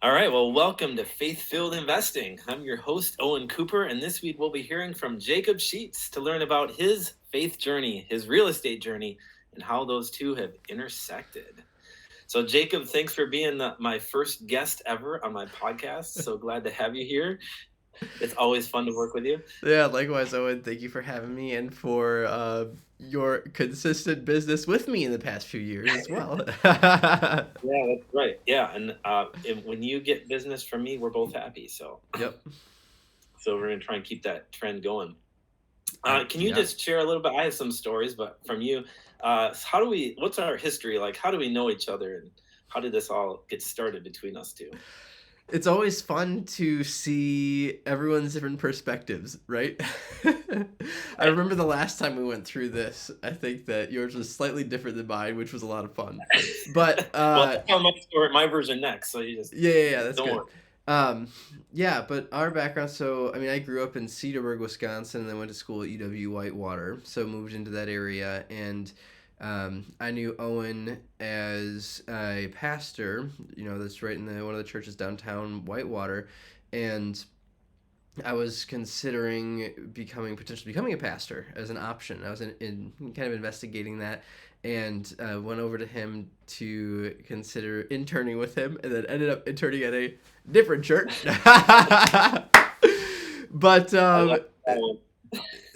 All right, well, welcome to Faith-Filled Investing. I'm your host, Owen Cooper, and this week we'll be hearing from Jacob Sheets to learn about his faith journey, his real estate journey, and how those two have intersected. So, Jacob, thanks for being my first guest ever on my podcast. So glad to have you here. It's always fun to work with you. Yeah, likewise, Owen. Thank you for having me and for your consistent business with me in the past few years as well. Yeah, that's right. Yeah, and when you get business from me, we're both happy. So, Yep. so we're gonna try and keep that trend going. Can you Yeah. just share a little bit? I have some stories, but from you, what's our history like? How do we know each other, and how did this all get started between us two? It's always fun to see everyone's different perspectives, right? I Right. remember the last time we went through this. I think that yours was slightly different than mine, which was a lot of fun. But Well, I'll tell my story, my version next. So you just yeah, that's don't good. worry. Um, yeah, but our background. So, I mean, I grew up in Cedarburg, Wisconsin, and then went to school at UW Whitewater. So moved into that area, and I knew Owen as a pastor. That's right in one of the churches downtown Whitewater, and I was considering potentially becoming a pastor as an option. I was in kind of investigating that, and went over to him to consider interning with him, and then ended up interning at a different church. But I like that one.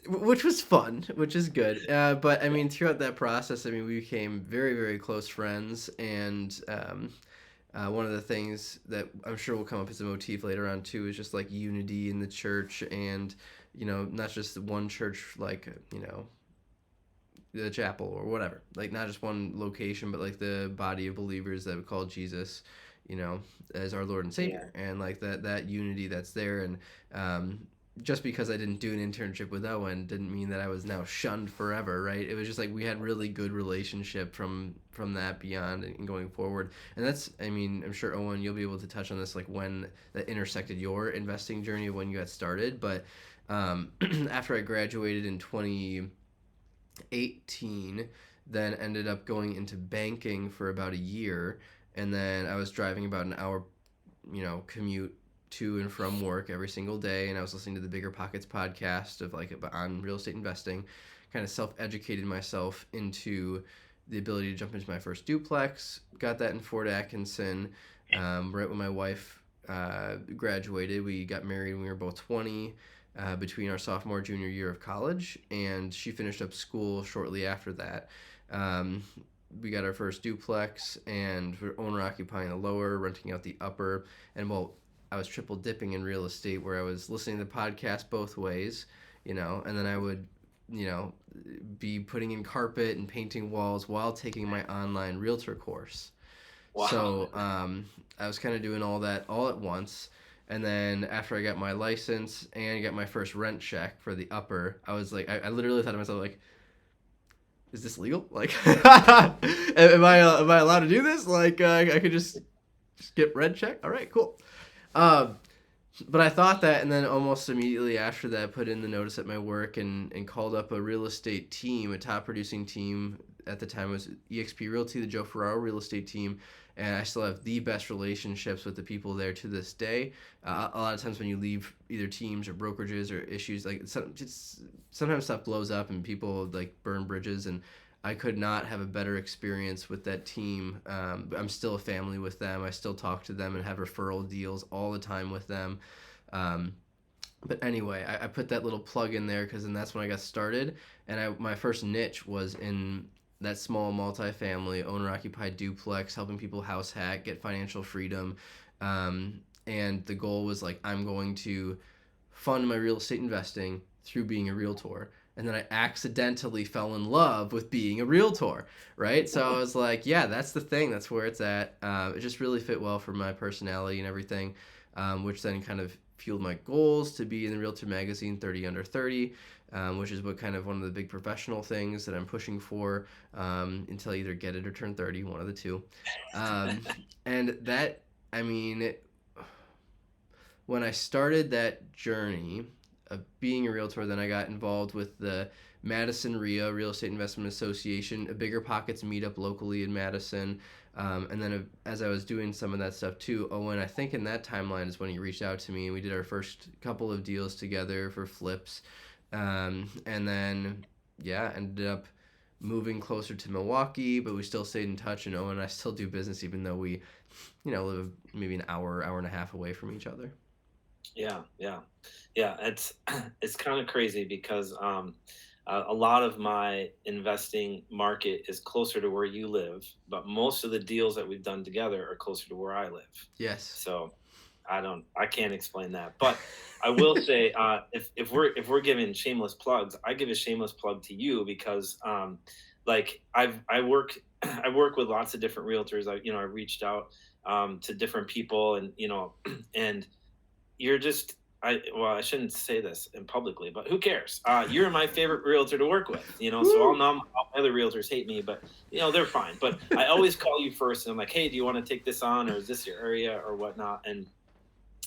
which was fun, which is good. But I mean, throughout that process, I mean, we became very, very close friends, and one of the things that I'm sure will come up as a motif later on too is just like unity in the church, and not just one church, like the chapel or whatever, like not just one location, but like the body of believers that we call Jesus, you know, as our Lord and Yeah, Savior, and like that unity that's there. And just because I didn't do an internship with Owen didn't mean that I was now shunned forever, right? It was just like we had really good relationship from that beyond and going forward. And that's, I mean, I'm sure Owen, you'll be able to touch on this, like when that intersected your investing journey of when you got started. But after I graduated in 2018, then ended up going into banking for about a year, and then I was driving about an hour, commute to and from work every single day, and I was listening to the Bigger Pockets podcast of like on real estate investing, kind of self-educated myself into the ability to jump into my first duplex. Got that in Fort Atkinson, right when my wife graduated. We got married when we were both 20. Between our sophomore junior year of college, and she finished up school shortly after that. Um, we got our first duplex, and we're owner occupying the lower, renting out the upper. And well, I was triple dipping in real estate, where I was listening to the podcast both ways, and then I would, you know, be putting in carpet and painting walls while taking my online realtor course. wow. So I was kind of doing all that all at once. And then after I got my license and got my first rent check for the upper, I was like, I literally thought to myself, like, is this legal? Like, am I allowed to do this? Like, I could just get rent check. All right, cool. Um, but I thought that, and then almost immediately after that, put in the notice at my work and called up a real estate team, a top producing team at the time was EXP Realty, the Joe Ferraro real estate team, and I still have the best relationships with the people there to this day. A lot of times when you leave either teams or brokerages or issues, like sometimes stuff blows up and people like burn bridges, and I could not have a better experience with that team. I'm still a family with them. I still talk to them and have referral deals all the time with them. Um, but anyway, I put that little plug in there because then that's when I got started. And my first niche was in that small multifamily owner occupied duplex, helping people house hack, get financial freedom. And the goal was like, I'm going to fund my real estate investing through being a realtor. And then I accidentally fell in love with being a realtor, right? So I was like, yeah, that's the thing. That's where it's at. It just really fit well for my personality and everything, which then kind of fueled my goals to be in the Realtor magazine 30 Under 30, which is what kind of one of the big professional things that I'm pushing for until I either get it or turn 30, one of the two. Um, and that, I mean, when I started that journey, being a realtor, then I got involved with the Madison RIA, Real Estate Investment Association, a Bigger Pockets meetup locally in Madison. And then as I was doing some of that stuff too, Owen, I think in that timeline is when he reached out to me, and we did our first couple of deals together for flips. And then, yeah, ended up moving closer to Milwaukee, but we still stayed in touch. And Owen and I still do business, even though we, live maybe an hour and a half away from each other. Yeah, yeah, yeah. It's it's kind of crazy because a lot of my investing market is closer to where you live, but most of the deals that we've done together are closer to where I live. Yes. So I can't explain that, but I will say, if we're giving shameless plugs, I give a shameless plug to you because, like I work I work with lots of different realtors. I reached out to different people, and and you're just well, I shouldn't say this in publicly, but who cares? You're my favorite realtor to work with, so all other realtors hate me, but they're fine. But I always call you first, and I'm like, hey, do you want to take this on, or is this your area, or whatnot? And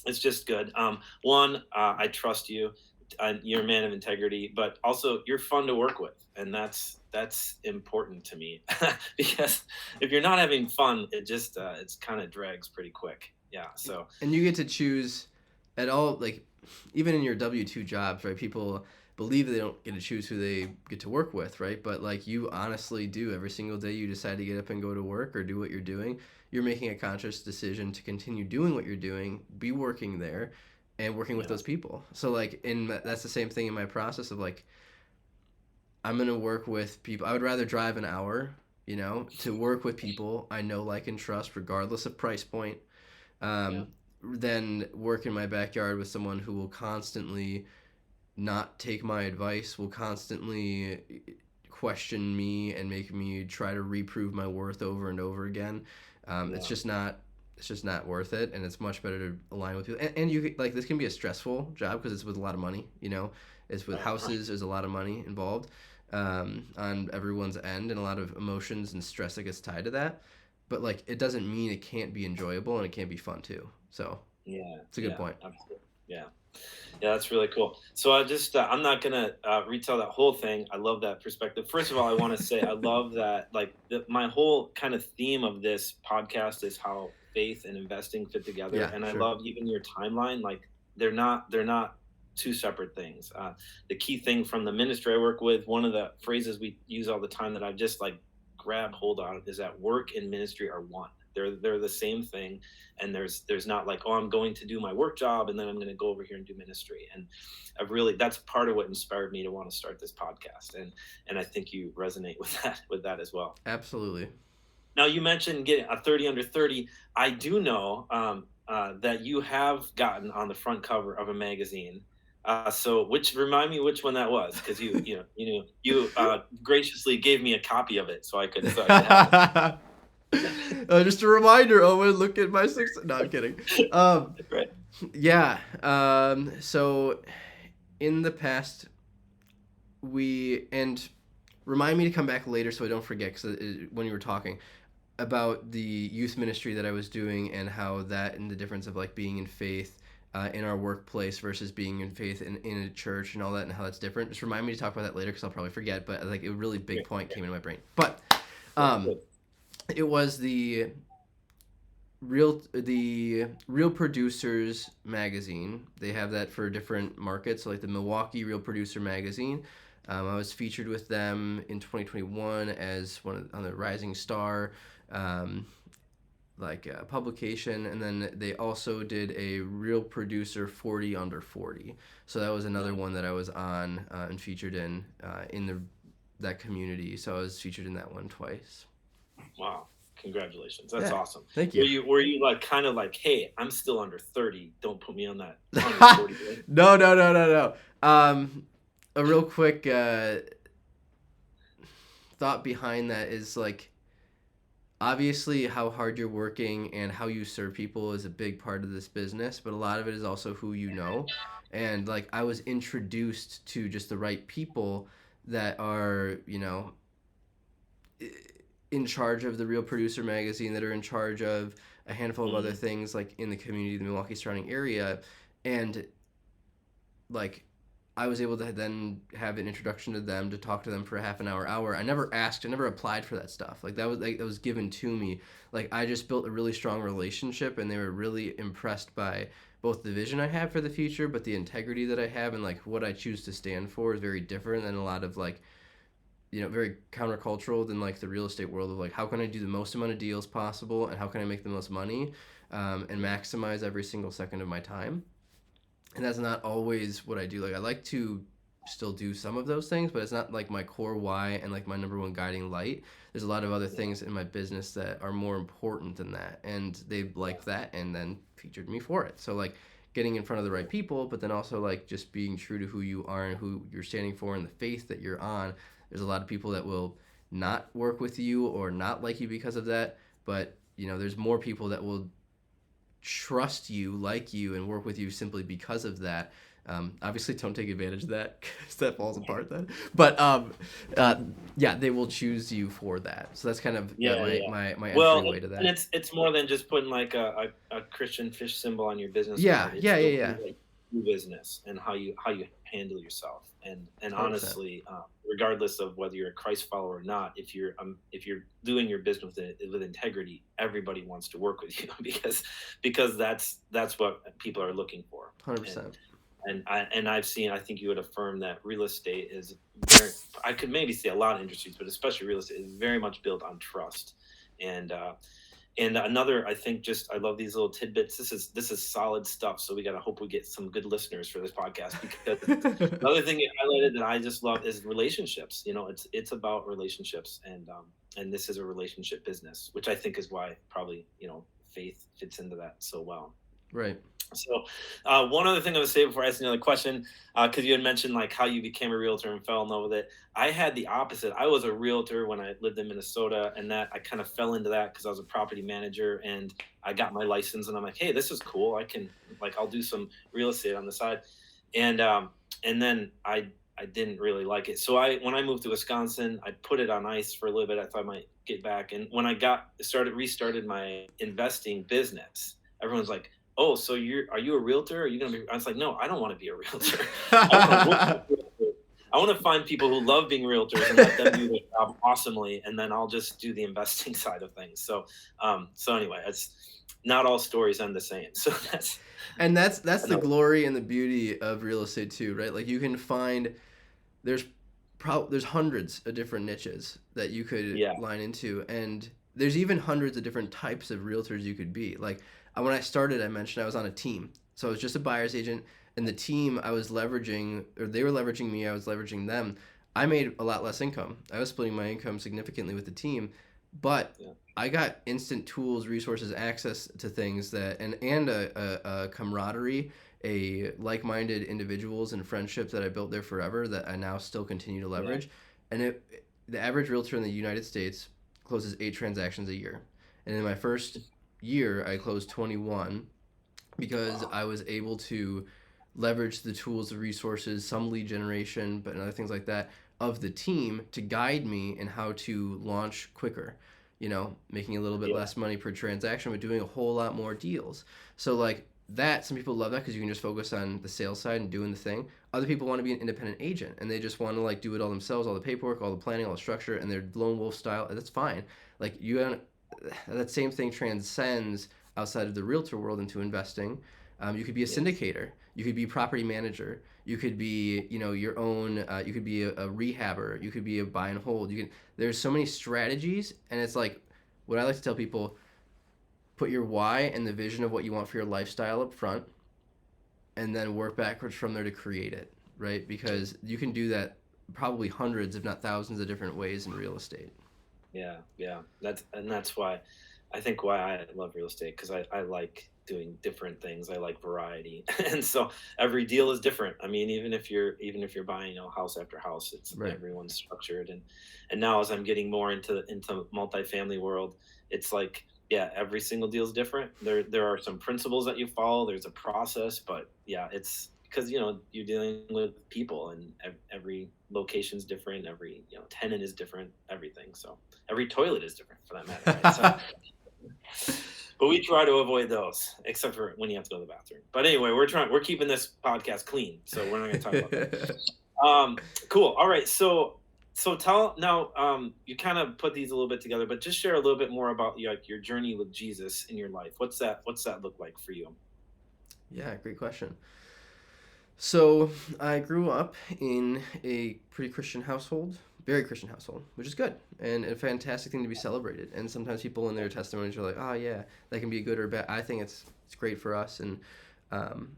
it's just good. One, I trust you. You're a man of integrity, but also you're fun to work with, and that's important to me because if you're not having fun, it's kind of drags pretty quick. Yeah. So And you get to choose at all, like, even in your W-2 jobs, right? People believe they don't get to choose who they get to work with, right? But like you honestly do. Every single day you decide to get up and go to work or do what you're doing, you're making a conscious decision to continue doing what you're doing, be working there, and working with yeah, those people. So like that's the same thing in my process of like, I'm going to work with people. I would rather drive an hour, to work with people I know, like, and trust, regardless of price point, yeah, than work in my backyard with someone who will constantly not take my advice, will constantly question me and make me try to reprove my worth over and over again. It's yeah. just not. It's just not worth it, and it's much better to align with people. And you like, this can be a stressful job because it's with a lot of money. It's with Right, right. houses. There's a lot of money involved on everyone's end, and a lot of emotions and stress that gets tied to that. But like, it doesn't mean it can't be enjoyable, and it can't be fun too. So Yeah, it's a good yeah, point. absolutely. Yeah. Yeah, that's really cool. So I'm not gonna retell that whole thing. I love that perspective. First of all, I want to say I love that, like, my whole kind of theme of this podcast is how faith and investing fit together, Yeah, and I sure. love even your timeline. Like, they're not two separate things. The key thing from the ministry I work with, one of the phrases we use all the time that I've just like grabbed hold on, is that work and ministry are one. They're the same thing, and there's not like, oh, I'm going to do my work job and then I'm going to go over here and do ministry. And that's part of what inspired me to want to start this podcast, and I think you resonate with that as well. Absolutely. Now, you mentioned getting a 30 under 30. I do know that you have gotten on the front cover of a magazine. So, which remind me which one that was, because you graciously gave me a copy of it so I could have it. Just a reminder, Owen. Look at my six. No, I'm kidding. Um, Right. yeah. So in the past, and remind me to come back later so I don't forget, because when you were talking about the youth ministry that I was doing, and how that, and the difference of like being in faith in our workplace versus being in faith in a church and all that, and how that's different. Just remind me to talk about that later, because I'll probably forget. But like, a really big Great. point came into my brain. But Good. um, Good. it was the Real Producers magazine. They have that for different markets, so like the Milwaukee Real Producer magazine. I was featured with them in 2021 as on the Rising Star, um, publication, and then they also did a Real Producer 40 under 40. So that was another Nice. one that I was on and featured in that community. So I was featured in that one twice. Wow. Congratulations. That's Yeah, awesome. thank Were you. you like kind of like, hey, I'm still under 30. Don't put me on that under 40 list. No, no, no, no, no. A real quick thought behind that is like, obviously how hard you're working and how you serve people is a big part of this business, but a lot of it is also who you know. And like, I was introduced to just the right people that are, in charge of the Real Producer magazine, that are in charge of a handful of other Mm, things like in the community, the Milwaukee surrounding area. And like, I was able to then have an introduction to them, to talk to them for a half an hour. I never asked, I never applied for that stuff. Like that was given to me. Like I just built a really strong relationship, and they were really impressed by both the vision I have for the future, but the integrity that I have, and like what I choose to stand for is very different than a lot of like, very countercultural than like the real estate world of like, how can I do the most amount of deals possible, and how can I make the most money, and maximize every single second of my time. And that's not always what I do. Like I like to still do some of those things, but it's not like my core why and like my number one guiding light. There's a lot of other things in my business that are more important than that, and they liked that and then featured me for it. So like getting in front of the right people, but then also like just being true to who you are and who you're standing for and the faith that you're on. There's a lot of people that will not work with you or not like you because of that, but there's more people that will trust you, like you, and work with you simply because of that. Obviously, don't take advantage of that because that falls apart then. But yeah, they will choose you for that. So that's kind of my Well, entryway to and that. it's more than just putting like a Christian fish symbol on your business Yeah, card. It's yeah, the yeah, way yeah. that you do business and how you handle yourself. And 100%. honestly, regardless of whether you're a Christ follower or not, if you're doing your business with integrity, everybody wants to work with you because that's what people are looking for. 100%. And I've seen, I think you would affirm that real estate is very, I could maybe say a lot of industries, but especially real estate is very much built on trust. And another, I think, just I love these little tidbits. This is solid stuff. So we got to hope we get some good listeners for this podcast, because another thing you highlighted that I just love is relationships. It's about relationships, and this is a relationship business, which I think is why probably faith fits into that so well. Right. So, one other thing I would say before I ask another question, because you had mentioned like how you became a realtor and fell in love with it. I had the opposite. I was a realtor when I lived in Minnesota, and that I kind of fell into that because I was a property manager, and I got my license, and I'm like, hey, this is cool. I'll do some real estate on the side, and then I didn't really like it. So when I moved to Wisconsin, I put it on ice for a little bit. I thought I might get back, and when I restarted my investing business, everyone's like, oh, so are you a realtor? Are you going to be? I was like, no, I don't want to be a realtor. I want to find people who love being realtors and let them do their job awesomely, and then I'll just do the investing side of things. So anyway, it's not all stories end the same. So that's the glory and the beauty of real estate too, right? Like you can find there's hundreds of different niches that you could line into, and there's even hundreds of different types of realtors you could be. Like when I started, I mentioned I was on a team. So I was just a buyer's agent, and the team I was leveraging, or they were leveraging me, I was leveraging them. I made a lot less income. I was splitting my income significantly with the team, but I got instant tools, resources, access to things and a camaraderie, a like-minded individuals and friendships that I built there forever that I now still continue to leverage. And the average realtor in the United States closes 8 transactions a year. And in my first year, I closed 21 because I was able to leverage the tools, the resources, some lead generation, but other things like that of the team to guide me in how to launch quicker. Making a little bit less money per transaction, but doing a whole lot more deals. So like that, some people love that because you can just focus on the sales side and doing the thing. Other people want to be an independent agent and they just want to like do it all themselves, all the paperwork, all the planning, all the structure, and they're lone wolf style. That's fine. Like that same thing transcends outside of the realtor world into investing. You could be a syndicator. You could be a property manager. You could be, your own. You could be a rehabber. You could be a buy and hold. There's so many strategies, and it's like what I like to tell people: put your why and the vision of what you want for your lifestyle up front, and then work backwards from there to create it. Right? Because you can do that probably hundreds, if not thousands, of different ways in real estate. Yeah. That's why I think why I love real estate, because I like doing different things. I like variety, and so every deal is different. I mean, even if you're buying house after house, it's right. Everyone's structured, and now as I'm getting more into multifamily world, it's like every single deal is different. There are some principles that you follow. There's a process, but it's because you're dealing with people, and every location's different. Every tenant is different. Everything. So every toilet is different for that matter. Right? So, But we try to avoid those, except for when you have to go to the bathroom. But anyway, we're keeping this podcast clean, so we're not going to talk about that. Cool. All right. So tell now. You kind of put these a little bit together, but just share a little bit more about your journey with Jesus in your life. What's that look like for you? Yeah, great question. So I grew up in a pretty Christian household, very Christian household, which is good and a fantastic thing to be celebrated. And sometimes people in their testimonies are like, "Oh yeah, that can be good or bad." I think it's great for us. And um,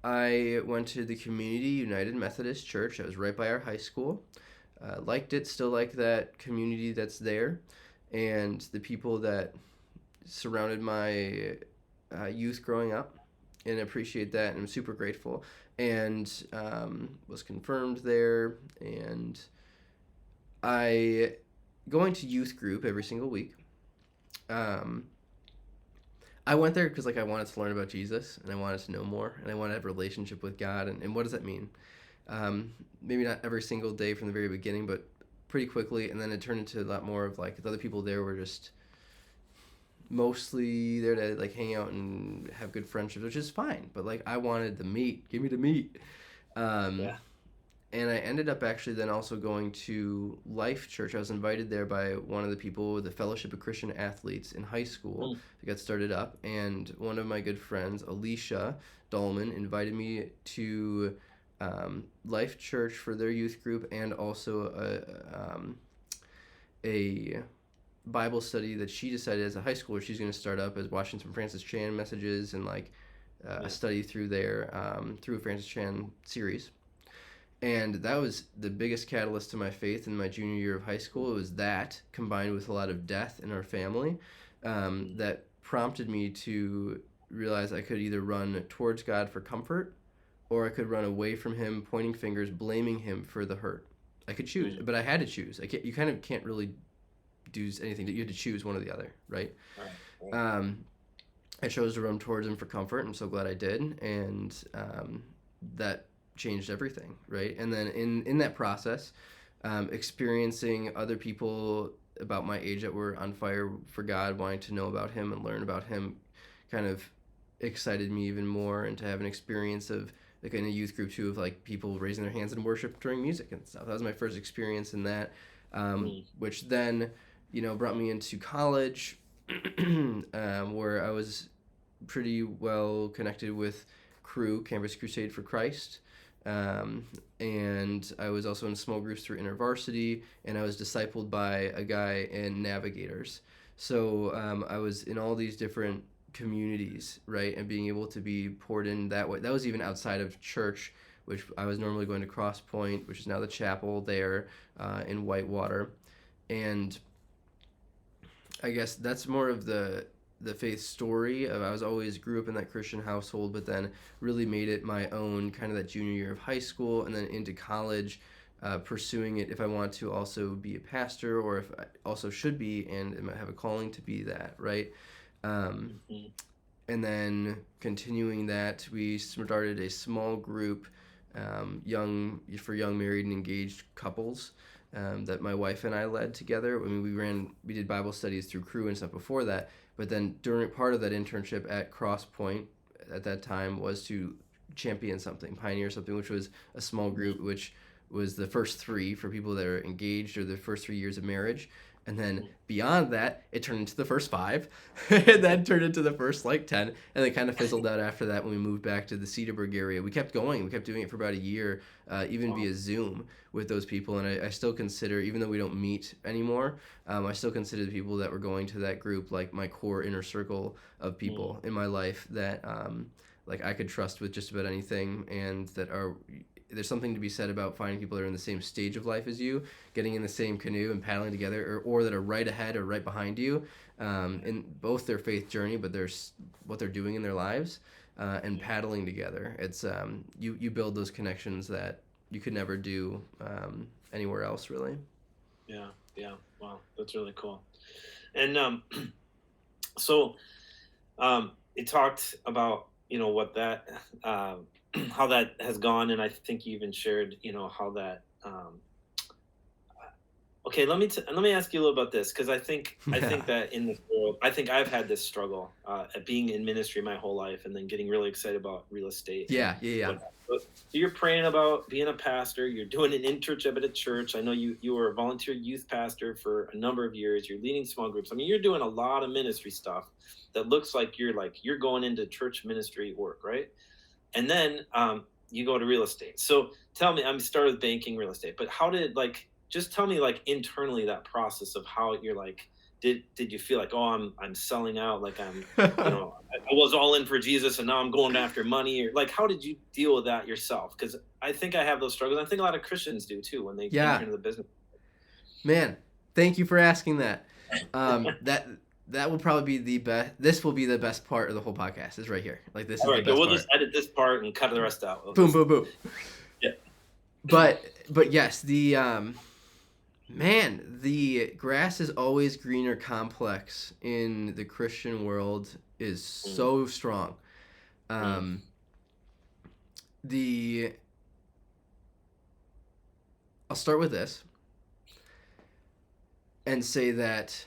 I went to the Community United Methodist Church. That was right by our high school. Liked it, still like that community that's there, and the people that surrounded my youth growing up, and appreciate that, and I'm super grateful. And was confirmed there, and I going to youth group every single week. Um, I went there because like I wanted to learn about Jesus, and I wanted to know more, and I wanted to have a relationship with God, and what does that mean? Maybe not every single day from the very beginning, but pretty quickly, and then it turned into a lot more of like the other people there were just mostly there to like hang out and have good friendships, which is fine. But like I wanted the meat, give me the meat. Um, Yeah. and I ended up actually then also going to Life Church. I was invited there by one of the people, the Fellowship of Christian Athletes in high school, to get started up. And one of my good friends, Alicia Dahlman, invited me to Life Church for their youth group, and also a Bible study that she decided as a high schooler she's going to start up, as watching some Francis Chan messages and like a study through there through a Francis Chan series. And that was the biggest catalyst to my faith in my junior year of high school. It was that combined with a lot of death in our family that prompted me to realize I could either run towards God for comfort, or I could run away from Him, pointing fingers, blaming Him for the hurt. I could choose, but I had to choose. You kind of can't really do anything. You have to choose one or the other, right? Right. I chose to run towards Him for comfort. I'm so glad I did, and that changed everything, right? And then in that process, experiencing other people about my age that were on fire for God, wanting to know about Him and learn about Him, kind of excited me even more, and to have an experience of like in a youth group too, of like people raising their hands in worship during music and stuff. That was my first experience in that, which then brought me into college, where I was pretty well connected with Crew, Campus Crusade for Christ. And I was also in small groups through InterVarsity, and I was discipled by a guy in Navigators. So I was in all these different communities, right, and being able to be poured in that way. That was even outside of church, which I was normally going to Cross Point, which is now the chapel there in Whitewater. And I guess that's more of the faith story. I was always grew up in that Christian household, but then really made it my own kind of that junior year of high school, and then into college, pursuing it if I want to also be a pastor, or if I also should be and have a calling to be that, right? And then continuing that, we started a small group, young married and engaged couples, that my wife and I led together. I mean, we did Bible studies through Crew and stuff before that, but then during part of that internship at Cross Point at that time was to champion something, pioneer something, which was a small group, which was the first 3 for people that are engaged, or the first 3 years of marriage. And then beyond that, it turned into the first 5, and then turned into the first 10, and then kind of fizzled out after that when we moved back to the Cedarburg area. We kept going. We kept doing it for about a year, even via Zoom with those people. And I still consider, even though we don't meet anymore, I still consider the people that were going to that group like my core inner circle of people in my life that like I could trust with just about anything, and that are there's something to be said about finding people that are in the same stage of life as you, getting in the same canoe and paddling together, or that are right ahead or right behind you, in both their faith journey, but there's what they're doing in their lives, and paddling together. It's you build those connections that you could never do anywhere else, really. Yeah. Wow, that's really cool. And so it talked about what that how that has gone, and I think you even shared how that Okay, let me ask you a little about this, because I think that in this world, I think I've had this struggle at being in ministry my whole life, and then getting really excited about real estate and Yeah. what. So you're praying about being a pastor. You're doing an internship at a church. I know you were a volunteer youth pastor for a number of years. You're leading small groups. I mean, you're doing a lot of ministry stuff that looks like you're going into church ministry work, right? And then you go to real estate. So tell me, I'm started with banking, real estate, but how did just tell me internally that process of how you're did you feel like, oh, I'm selling out, like I'm I was all in for Jesus and now I'm going after money, or how did you deal with that yourself? Because I think I have those struggles. I think a lot of Christians do too when they enter Yeah, into the business. man. Thank you for asking that. That that will probably be the best. This will be the best part of the whole podcast. Is right here. Like this All is the right, good. best We'll just part. edit this part and cut the rest out. We'll Boom, just, boom, boom. yeah. But yes, the man, the grass is always greener complex in the Christian world is so strong. The I'll start with this and say that,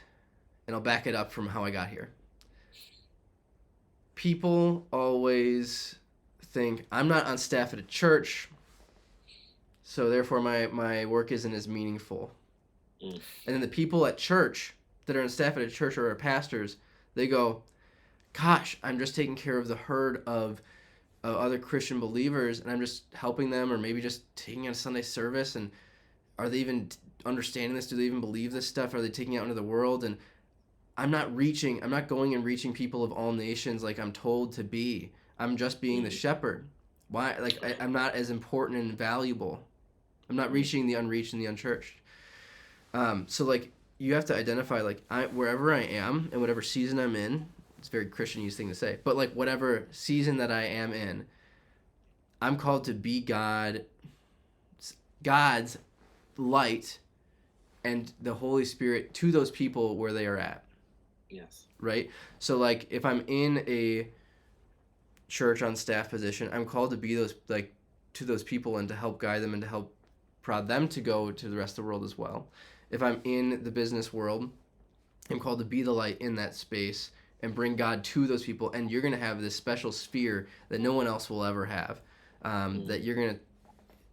and I'll back it up from how I got here. People always think I'm not on staff at a church, so therefore my work isn't as meaningful. And then the people at church that are on staff at a church or are pastors, they go, gosh, I'm just taking care of the herd of other Christian believers, and I'm just helping them, or maybe just taking out a Sunday service. And are they even understanding this? Do they even believe this stuff? Are they taking it out into the world? And I'm not going and reaching people of all nations like I'm told to be. I'm just being the shepherd. Why? I'm not as important and valuable. I'm not reaching the unreached and the unchurched. So you have to identify wherever I am and whatever season I'm in. It's a very Christian-use thing to say, but whatever season that I am in, I'm called to be God's light and the Holy Spirit to those people where they are at. Yes. Right? So if I'm in a church on staff position, I'm called to be to those people and to help guide them and to help prod them to go to the rest of the world as well. If I'm in the business world, I'm called to be the light in that space and bring God to those people. And you're going to have this special sphere that no one else will ever have, that you're going to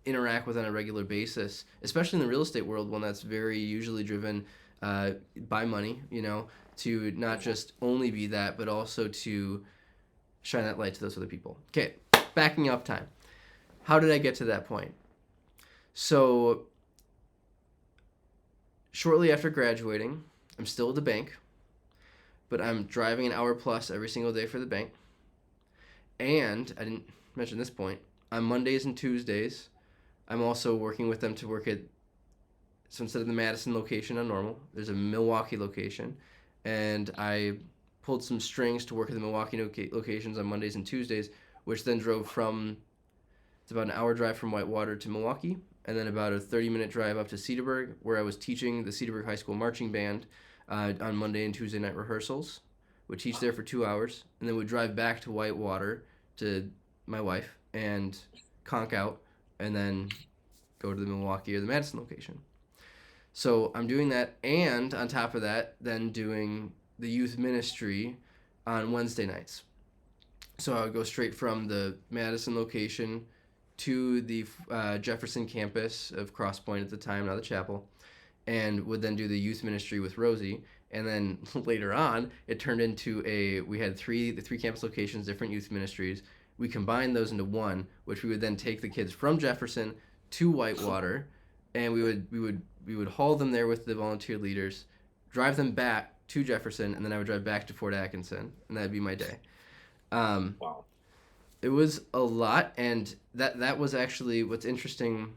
interact with on a regular basis, especially in the real estate world, one that's very usually driven by money, to not just only be that, but also to shine that light to those other people. Okay, backing up time. How did I get to that point? So shortly after graduating, I'm still at the bank, but I'm driving an hour plus every single day for the bank. And I didn't mention this point. On Mondays and Tuesdays, I'm also working with them to work so instead of the Madison location on normal, there's a Milwaukee location. And I pulled some strings to work at the Milwaukee locations on Mondays and Tuesdays, which then drove it's about an hour drive from Whitewater to Milwaukee, and then about a 30-minute drive up to Cedarburg, where I was teaching the Cedarburg High School marching band on Monday and Tuesday night rehearsals. Would teach there for 2 hours, and then would drive back to Whitewater to my wife and conk out, and then go to the Milwaukee or the Madison location. So I'm doing that, and on top of that, then doing the youth ministry on Wednesday nights. So I would go straight from the Madison location to the Jefferson campus of Cross Point at the time, now the chapel, and would then do the youth ministry with Rosie. And then later on, it turned into we had the three campus locations, different youth ministries. We combined those into one, which we would then take the kids from Jefferson to Whitewater, and we would haul them there with the volunteer leaders, drive them back to Jefferson, and then I would drive back to Fort Atkinson, and that'd be my day. Wow. It was a lot, and that was actually what's interesting.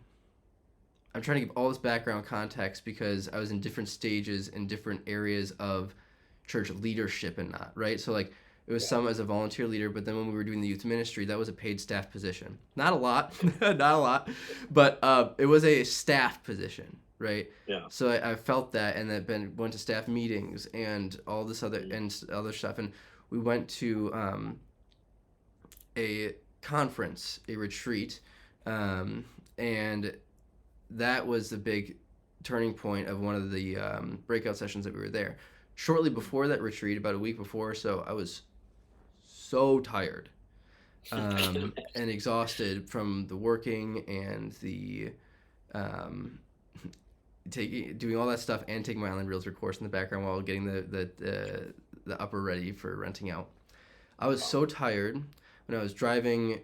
I'm trying to give all this background context because I was in different stages in different areas of church leadership and not, right? So it was some as a volunteer leader, but then when we were doing the youth ministry, that was a paid staff position. Not a lot, but it was a staff position, right? Yeah. So I felt that, and then went to staff meetings and all this other stuff, and we went to a conference, a retreat, and that was the big turning point of one of the breakout sessions that we were there. Shortly before that retreat, about a week before or so, I was so tired and exhausted from the working and the doing all that stuff and taking my online realtor course in the background while getting the upper ready for renting out. I was so tired when I was driving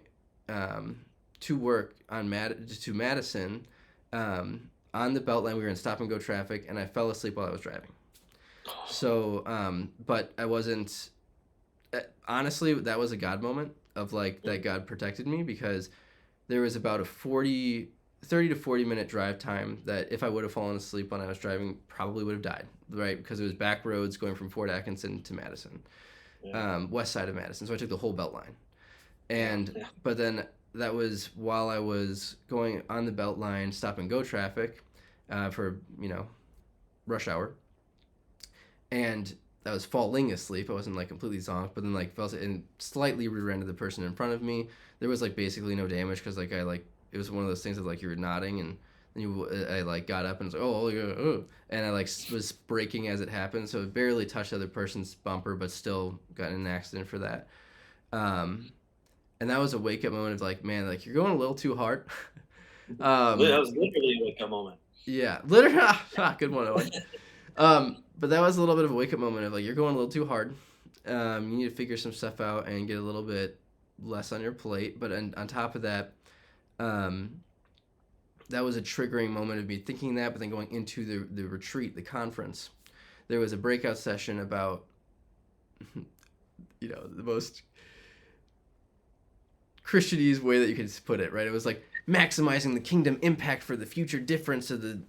to work to Madison on the Beltline. We were in stop and go traffic, and I fell asleep while I was driving. So, but I wasn't. Honestly, that was a God moment of like that God protected me, because there was about a 30 to 40 minute drive time that if I would have fallen asleep when I was driving, probably would have died, right? Because it was back roads going from Fort Atkinson to Madison, west side of Madison. So I took the whole Beltline. But then that was while I was going on the Beltline, stop and go traffic for, rush hour. And I was falling asleep. I wasn't like completely zonked, but then like fell asleep and slightly rear-ended the person in front of me. There was like basically no damage because like it was one of those things that like you were nodding, and then I like got up and was like, oh yeah, oh, and I like was braking as it happened, so it barely touched the other person's bumper, but still got in an accident for that. And that was a wake up moment of like, man, like you're going a little too hard. That was literally a wake up moment. Yeah, literally. Good one, Owen. But that was a little bit of a wake up moment of like you're going a little too hard. You need to figure some stuff out and get a little bit less on your plate. But on top of that, that was a triggering moment of me thinking that. But then going into the retreat, the conference, there was a breakout session about the most Christianese way that you could put it, right? It was like maximizing the kingdom impact for the future difference of the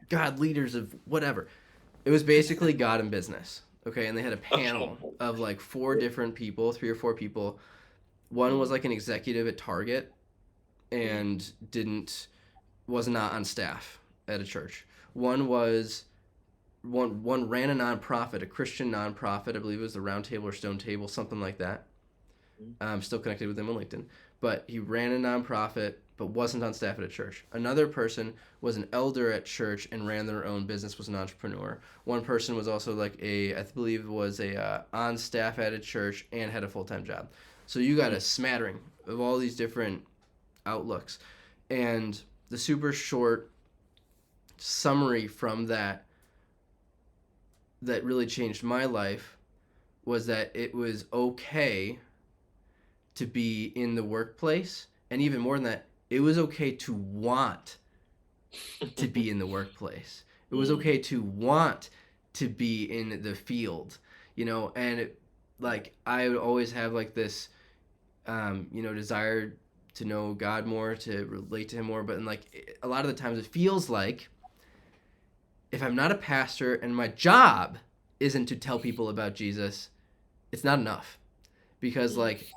God leaders of whatever. It was basically God in business, okay? And they had a panel of like 4 different people, 3 or 4 people. One was like an executive at Target and was not on staff at a church. One ran a nonprofit, a Christian nonprofit. I believe it was the Round Table or Stone Table, something like that. I'm still connected with him on LinkedIn. But he ran a nonprofit, but wasn't on staff at a church. Another person was an elder at church and ran their own business, was an entrepreneur. One person was also like I believe was on staff at a church and had a full-time job. So you got a smattering of all these different outlooks. And the super short summary from that really changed my life was that it was okay to be in the workplace, and even more than that, it was okay to want to be in the workplace. It was okay to want to be in the field, and like I would always have like this, desire to know God more, to relate to him more. But like a lot of the times it feels like if I'm not a pastor and my job isn't to tell people about Jesus, it's not enough. Because like,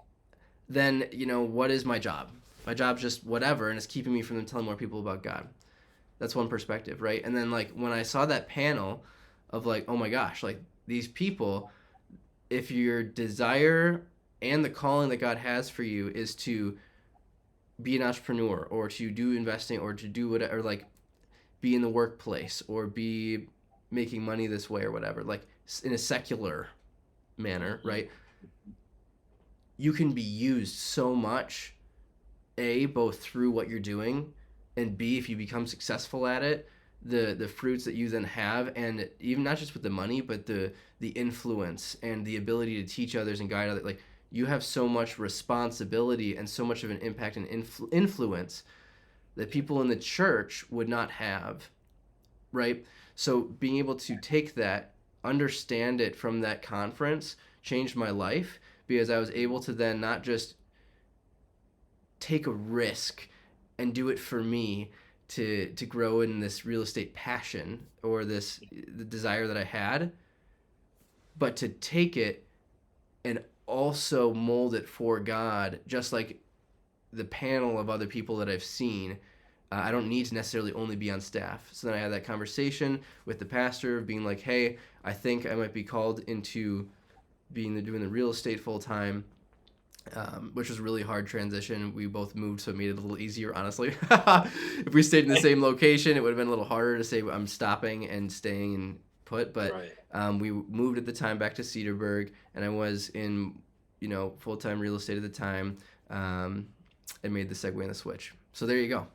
then, what is my job? My job's just whatever, and it's keeping me from telling more people about God. That's one perspective, right? And then like when I saw that panel of like, oh my gosh, like these people, if your desire and the calling that God has for you is to be an entrepreneur or to do investing or to do whatever, or like be in the workplace or be making money this way or whatever, like in a secular manner, right? You can be used so much, A, both through what you're doing, and B, if you become successful at it, the fruits that you then have, and even not just with the money, but the influence and the ability to teach others and guide others. Like you have so much responsibility and so much of an impact and influence that people in the church would not have, right? So being able to take that, understand it from that conference changed my life, because I was able to then not just take a risk and do it for me to grow in this real estate passion or the desire that I had, but to take it and also mold it for God, just like the panel of other people that I've seen. I don't need to necessarily only be on staff. So then I had that conversation with the pastor of being like, hey, I think I might be called into doing the real estate full time. which was a really hard transition. We both moved, so it made it a little easier, honestly. If we stayed in the same location, it would have been a little harder to say I'm stopping and staying and put. But Right. we moved at the time back to Cedarburg, and I was in, full-time real estate at the time, and made the segue and the switch. So there you go.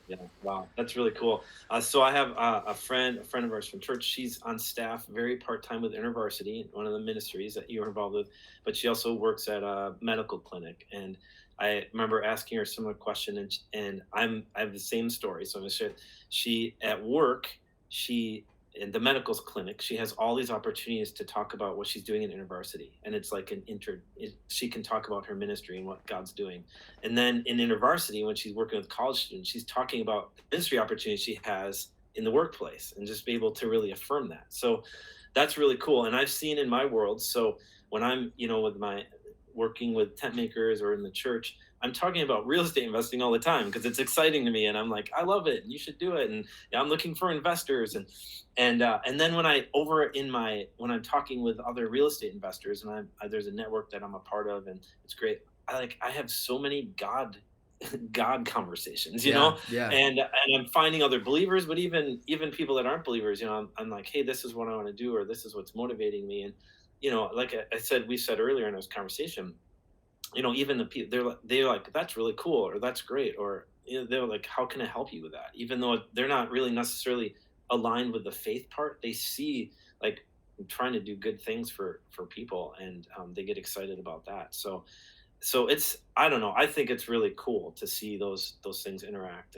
Yeah, wow, that's really cool. So I have a friend of ours from church. She's on staff, very part time with InterVarsity, one of the ministries that you're involved with, but she also works at a medical clinic. And I remember asking her a similar question, I have the same story. So I'm gonna share. She at work, she in the medical clinic, she has all these opportunities to talk about what she's doing in InterVarsity, and it's like she can talk about her ministry and what God's doing. And then in InterVarsity, when she's working with college students, she's talking about the ministry opportunities she has in the workplace and just be able to really affirm that. So that's really cool. And I've seen in my world, so when I'm, with my working with tent makers or in the church, I'm talking about real estate investing all the time because it's exciting to me, and I'm like, I love it, and you should do it, and I'm looking for investors, and then when I'm talking with other real estate investors, and there's a network that I'm a part of, and it's great. I have so many God conversations, Yeah, yeah. and I'm finding other believers, but even people that aren't believers, I'm like, hey, this is what I want to do, or this is what's motivating me, and like we said earlier in this conversation, even the people they're like, that's really cool, or that's great, or they're like, how can I help you with that? Even though they're not really necessarily aligned with the faith part, they see like I'm trying to do good things for people, and they get excited about that. So it's, I don't know, I think it's really cool to see those things interact,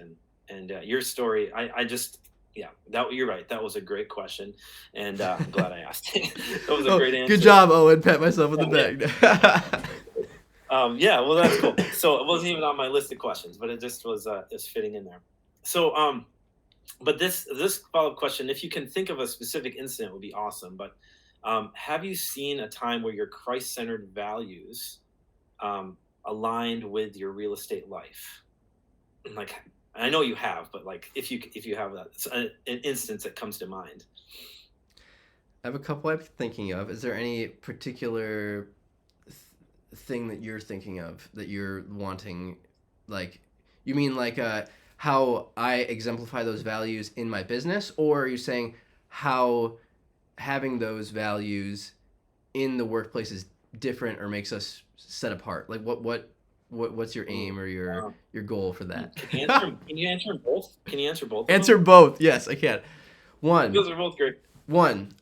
and your story, I just, yeah, that, you're right, that was a great question, and I'm glad I asked it. That was a Oh, great good answer. job, Owen. Pat myself on the Yeah. back. Yeah, well, that's cool. So it wasn't even on my list of questions, but it just was is fitting in there. So but this follow-up question, if you can think of a specific incident, would be awesome. But have you seen a time where your Christ-centered values aligned with your real estate life? Like, I know you have, but like, if you have that, it's an instance that comes to mind. I have a couple I'm thinking of. Is there any particular thing that you're thinking of that you're wanting? Like, you mean like how I exemplify those values in my business, or are you saying how having those values in the workplace is different or makes us set apart? Like, what's your Ooh, aim or your um, your goal for that? can you answer both? Can you answer both of Answer them? both. Yes, I can. One, Those are both great. one.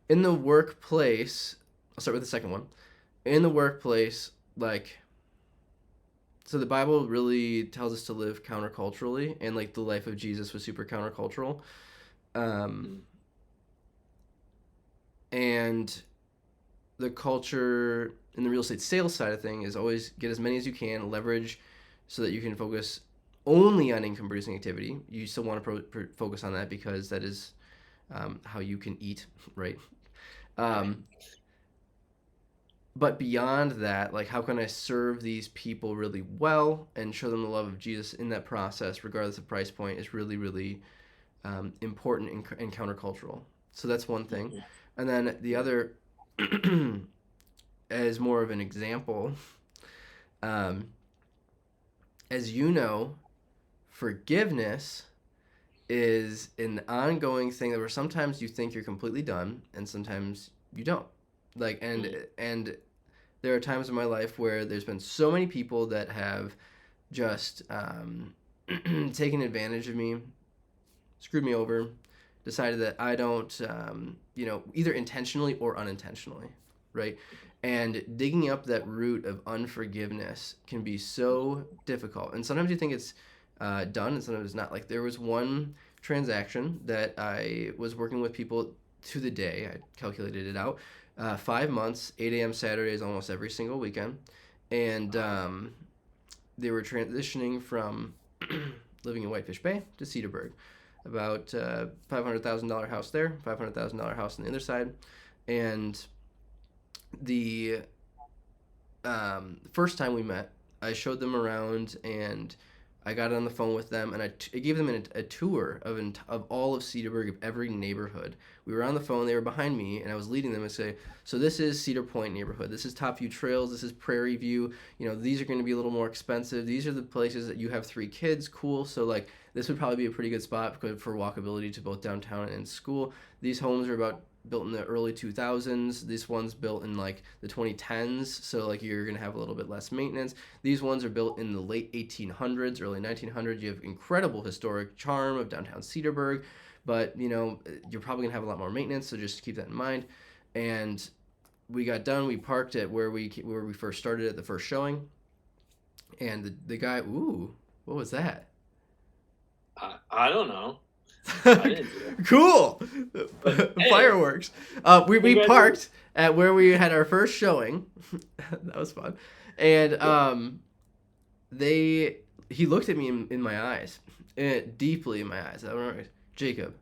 In the workplace, I'll start with the second one. In the workplace, like, so the Bible really tells us to live counterculturally, and like the life of Jesus was super countercultural. Um, Mm, and the culture in the real estate sales side of thing is always get as many as you can, leverage so that you can focus only on income producing activity. You still want to focus on that because that is how you can eat, right? right. Um, but beyond that, like, how can I serve these people really well and show them the love of Jesus in that process, regardless of price point, is really, really important and countercultural. So that's one thing. Mhm. And then the Yeah. other, as more of an example, um, as you know, forgiveness is an ongoing thing that where sometimes you think you're completely done and sometimes you don't. Like, Mm, and there are times in my life where there's been so many people that have just taken advantage of me, screwed me over, decided that I don't, either intentionally or unintentionally, right? And digging up that root of unforgiveness can be so difficult. And sometimes you think it's done, and sometimes it's not. Like, there was one transaction that I was working with people to the day. I calculated it out. 5 months, 8 a.m. Saturdays, almost every single weekend. And wow. they were transitioning from living in Whitefish Bay to Cedarburg. About $500,000 house there, $500,000 house on the other side. And the first time we met, I showed them around and I got on the phone with them, and I gave them a tour of all of Cedarburg, of every neighborhood. We were on the phone, they were behind me, and I was leading them and say, so this is Cedar Point neighborhood, this is Topview Trails, this is Prairie View, these are going to be a little more expensive, these are the places that you have 3 kids, cool, so like this would probably be a pretty good spot for walkability to both downtown and school. These homes are built in the early 2000s. This one's built in like the 2010s, so like you're gonna have a little bit less maintenance. These ones are built in the late 1800s, early 1900s. You have incredible historic charm of downtown Cedarburg, but you're probably gonna have a lot more maintenance, so just keep that in mind. And we got done. We parked at where we first started at the first showing, and the guy, ooh, what was that? I don't know. I didn't do it. Cool. Hey, Fireworks. We parked at where we had our first showing. That was fun. And he looked at me in my eyes, deeply in my eyes. I remember, Jacob,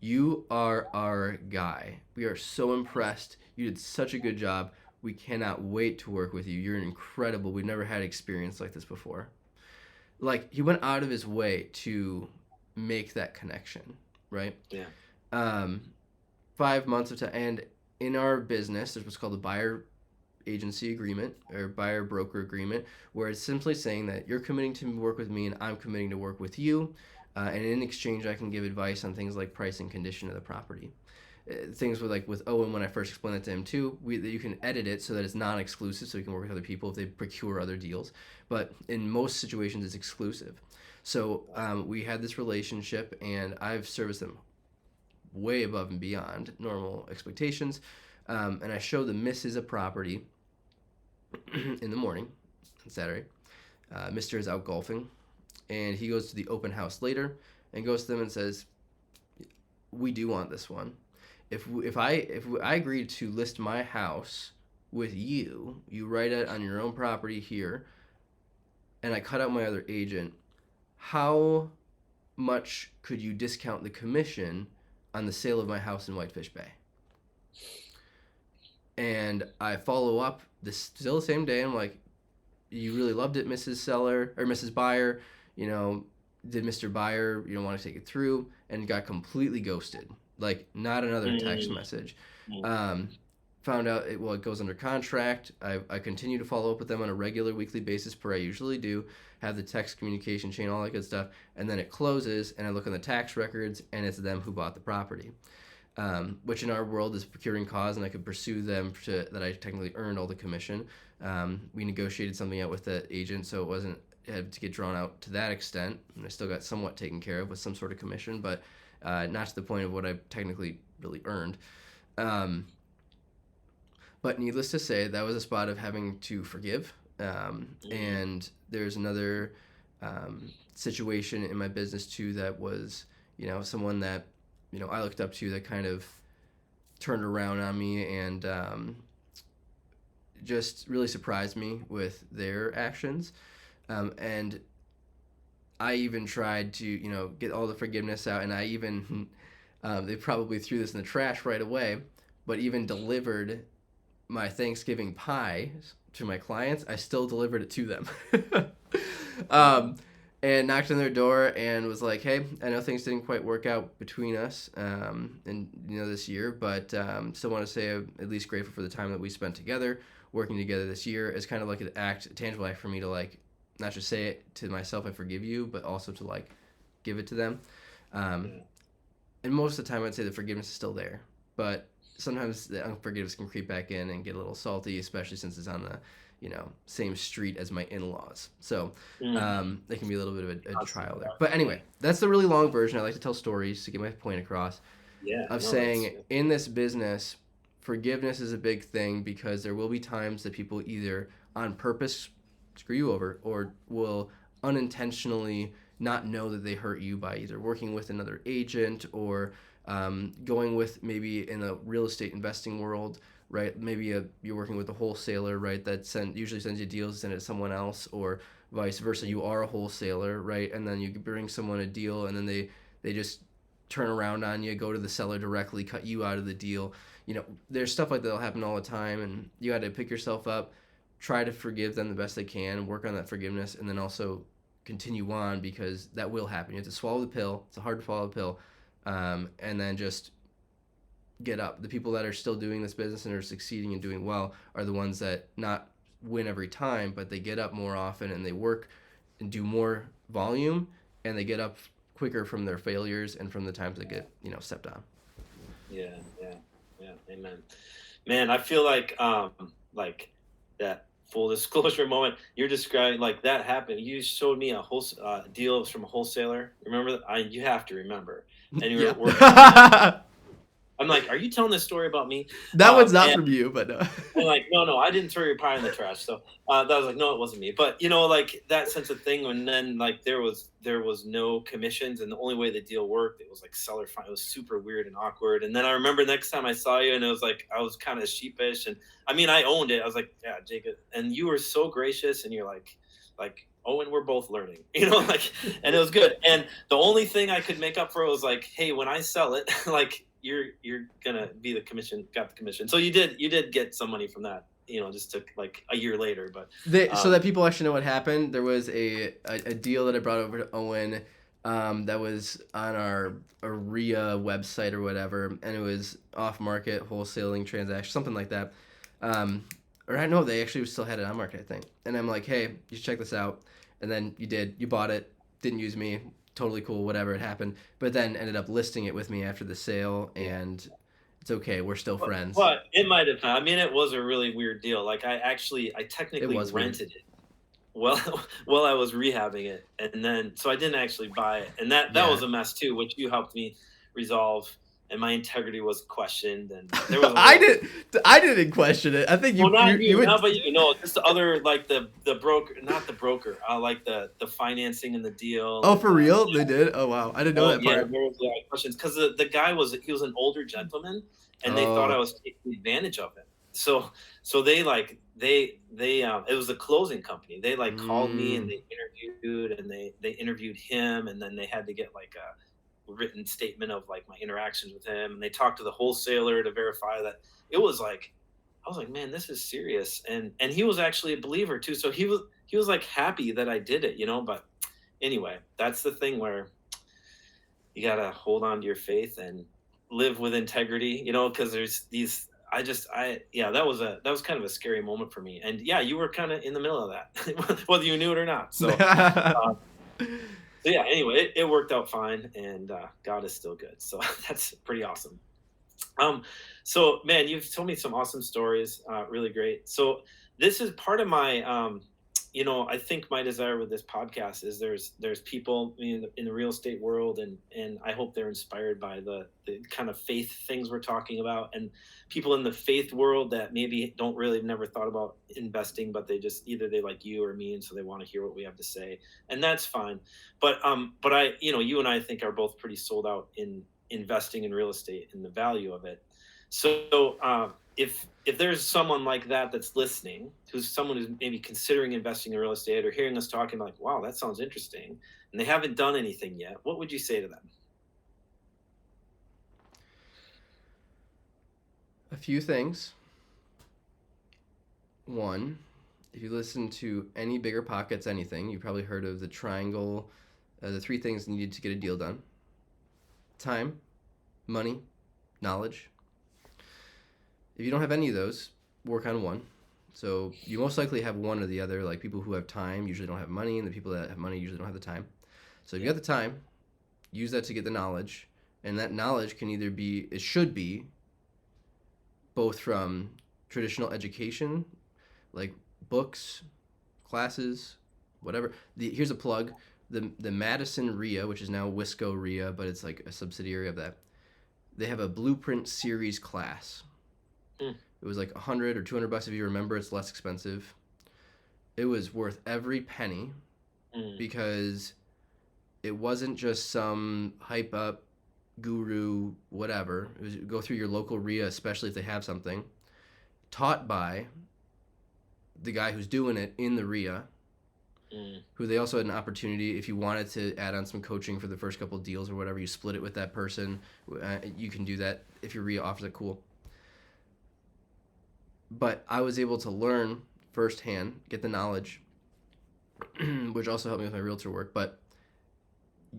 you are our guy. We are so impressed. You did such a good job. We cannot wait to work with you. You're incredible. We've never had experience like this before. Like, he went out of his way to make that connection, right? Yeah. 5 months of time, and in our business, there's what's called a buyer agency agreement or buyer broker agreement, where it's simply saying that you're committing to work with me and I'm committing to work with you, and in exchange, I can give advice on things like price and condition of the property. Things with Owen, when I first explained that to him too, you can edit it so that it's non-exclusive, so you can work with other people if they procure other deals. But in most situations, it's exclusive. So we had this relationship, and I've serviced them way above and beyond normal expectations. And I showed the missus a property in the morning on Saturday. Mr. is out golfing, and he goes to the open house later and goes to them and says, "We do want this one. If I agree to list my house with you, you write it on your own property here, and I cut out my other agent, how much could you discount the commission on the sale of my house in Whitefish Bay?" And I follow up still the same day. I'm like, "You really loved it, Mrs. Seller or Mrs. Buyer. Did Mr. Buyer want to take it through?" And got completely ghosted. Like, not another text message. Found out it goes under contract. I continue to follow up with them on a regular weekly basis, per I usually do, have the text communication chain, all that good stuff, and then it closes, and I look on the tax records, and it's them who bought the property, which in our world is procuring cause, and I could pursue them that I technically earned all the commission. We negotiated something out with the agent, so it had to get drawn out to that extent, and I still got somewhat taken care of with some sort of commission, but not to the point of what I technically really earned. But needless to say, that was a spot of having to forgive. And there's another situation in my business too that was, someone that, I looked up to that kind of turned around on me and just really surprised me with their actions. And I even tried to, get all the forgiveness out, and I even, they probably threw this in the trash right away, but even delivered my Thanksgiving pie to my clients. I still delivered it to them. And knocked on their door and was like, "Hey, I know things didn't quite work out between us, this year, but still want to say I'm at least grateful for the time that we spent together, working together this year." It's kind of like a tangible act for me to like, not just say it to myself, "I forgive you," but also to like give it to them. And most of the time, I'd say the forgiveness is still there, but sometimes the unforgiveness can creep back in and get a little salty, especially since it's on the, same street as my in-laws. So it can be a little bit of a trial there. But anyway, that's the really long version. I like to tell stories to get my point across. Saying in this business, forgiveness is a big thing, because there will be times that people either on purpose screw you over or will unintentionally not know that they hurt you by either working with another agent or going with, maybe in the real estate investing world, right? Maybe you're working with a wholesaler, right? That usually sends you deals, send it to someone else, or vice versa. You are a wholesaler, right? And then you bring someone a deal, and then they just turn around on you, go to the seller directly, cut you out of the deal. There's stuff like that'll happen all the time, and you got to pick yourself up, try to forgive them the best they can, work on that forgiveness, and then also continue on, because that will happen. You have to swallow the pill. It's a hard to swallow pill, and then just get up. The people that are still doing this business and are succeeding and doing well are the ones that not win every time, but they get up more often and they work and do more volume, and they get up quicker from their failures and from the times they get, stepped on. Yeah, yeah, yeah. Amen. Man, I feel like that full disclosure moment you're describing, like that happened. You showed me a whole deal from a wholesaler. Remember that? You have to remember. And you were working. Yeah. I'm like, are you telling this story about me? That one's not from you, but no. And like, no, I didn't throw your pie in the trash. So that was like, no, it wasn't me. But like that sense of thing. And then like there was no commissions, and the only way the deal worked, it was like seller fine. It was super weird and awkward. And then I remember next time I saw you, and it was like I was kind of sheepish, and I mean I owned it. I was like, yeah, Jacob, and you were so gracious, and you're like, Owen, we're both learning, like, and it was good. And the only thing I could make up for it was like, hey, when I sell it, like, you're gonna be got the commission. So you did get some money from that, just took like a year later. But so that people actually know what happened, there was a deal that I brought over to Owen, that was on our RIA website or whatever, and it was off market wholesaling transaction, something like that. Or I know they actually still had it on market, I think. And I'm like, hey, you should check this out. And then you bought it, didn't use me, totally cool, whatever, it happened. But then ended up listing it with me after the sale, and it's okay, we're still friends. But it might have, I mean, it was a really weird deal. Like I technically rented it while I was rehabbing it. And then, so I didn't actually buy it. And that was a mess too, which you helped me resolve. And my integrity was questioned, and there was I didn't question it. I think you. Well, not you, but just the other, like the broker, not the broker, like the financing and the deal. Oh, for real? They did? Oh, wow! I didn't know that part. Yeah, there was questions because the guy he was an older gentleman, and they thought I was taking advantage of him. So they it was a closing company. They called me and they interviewed him, and then they had to get like a written statement of like my interactions with him, and they talked to the wholesaler to verify that it was like, I was like, man, this is serious. And he was actually a believer too, so he was like happy that I did it, but anyway, that's the thing where you gotta hold on to your faith and live with integrity, because there's these that was kind of a scary moment for me. And yeah, you were kind of in the middle of that whether you knew it or not. So so yeah, anyway, it worked out fine, and God is still good. So that's pretty awesome. So man, you've told me some awesome stories, really great. So this is part of my, I think my desire with this podcast is there's people in the real estate world, and I hope they're inspired by the kind of faith things we're talking about, and people in the faith world that maybe never thought about investing, but they like you or me, and so they want to hear what we have to say, and that's fine. But I, you and I think are both pretty sold out in investing in real estate and the value of it. So if there's someone like that that's listening, someone who's maybe considering investing in real estate or hearing us talking, like, wow, that sounds interesting, and they haven't done anything yet, what would you say to them? A few things. One, if you listen to any Bigger Pockets anything, you've probably heard of the triangle, the three things needed to get a deal done: time, money, knowledge. If you don't have any of those, work on one. So you most likely have one or the other. Like, people who have time usually don't have money, and the people that have money usually don't have the time. So if you got the time, use that to get the knowledge. And that knowledge should be both from traditional education, like books, classes, whatever. Here's a plug. The Madison RIA, which is now Wisco RIA, but it's like a subsidiary of that, they have a Blueprint Series class. It was like $100 or $200 if you remember. It's less expensive. It was worth every penny because it wasn't just some hype up guru whatever. It was go through your local RIA, especially if they have something, taught by the guy who's doing it in the RIA, who they also had an opportunity, if you wanted to add on some coaching for the first couple of deals or whatever, you split it with that person. You can do that if your RIA offers it, cool. But I was able to learn firsthand, get the knowledge, which also helped me with my realtor work. But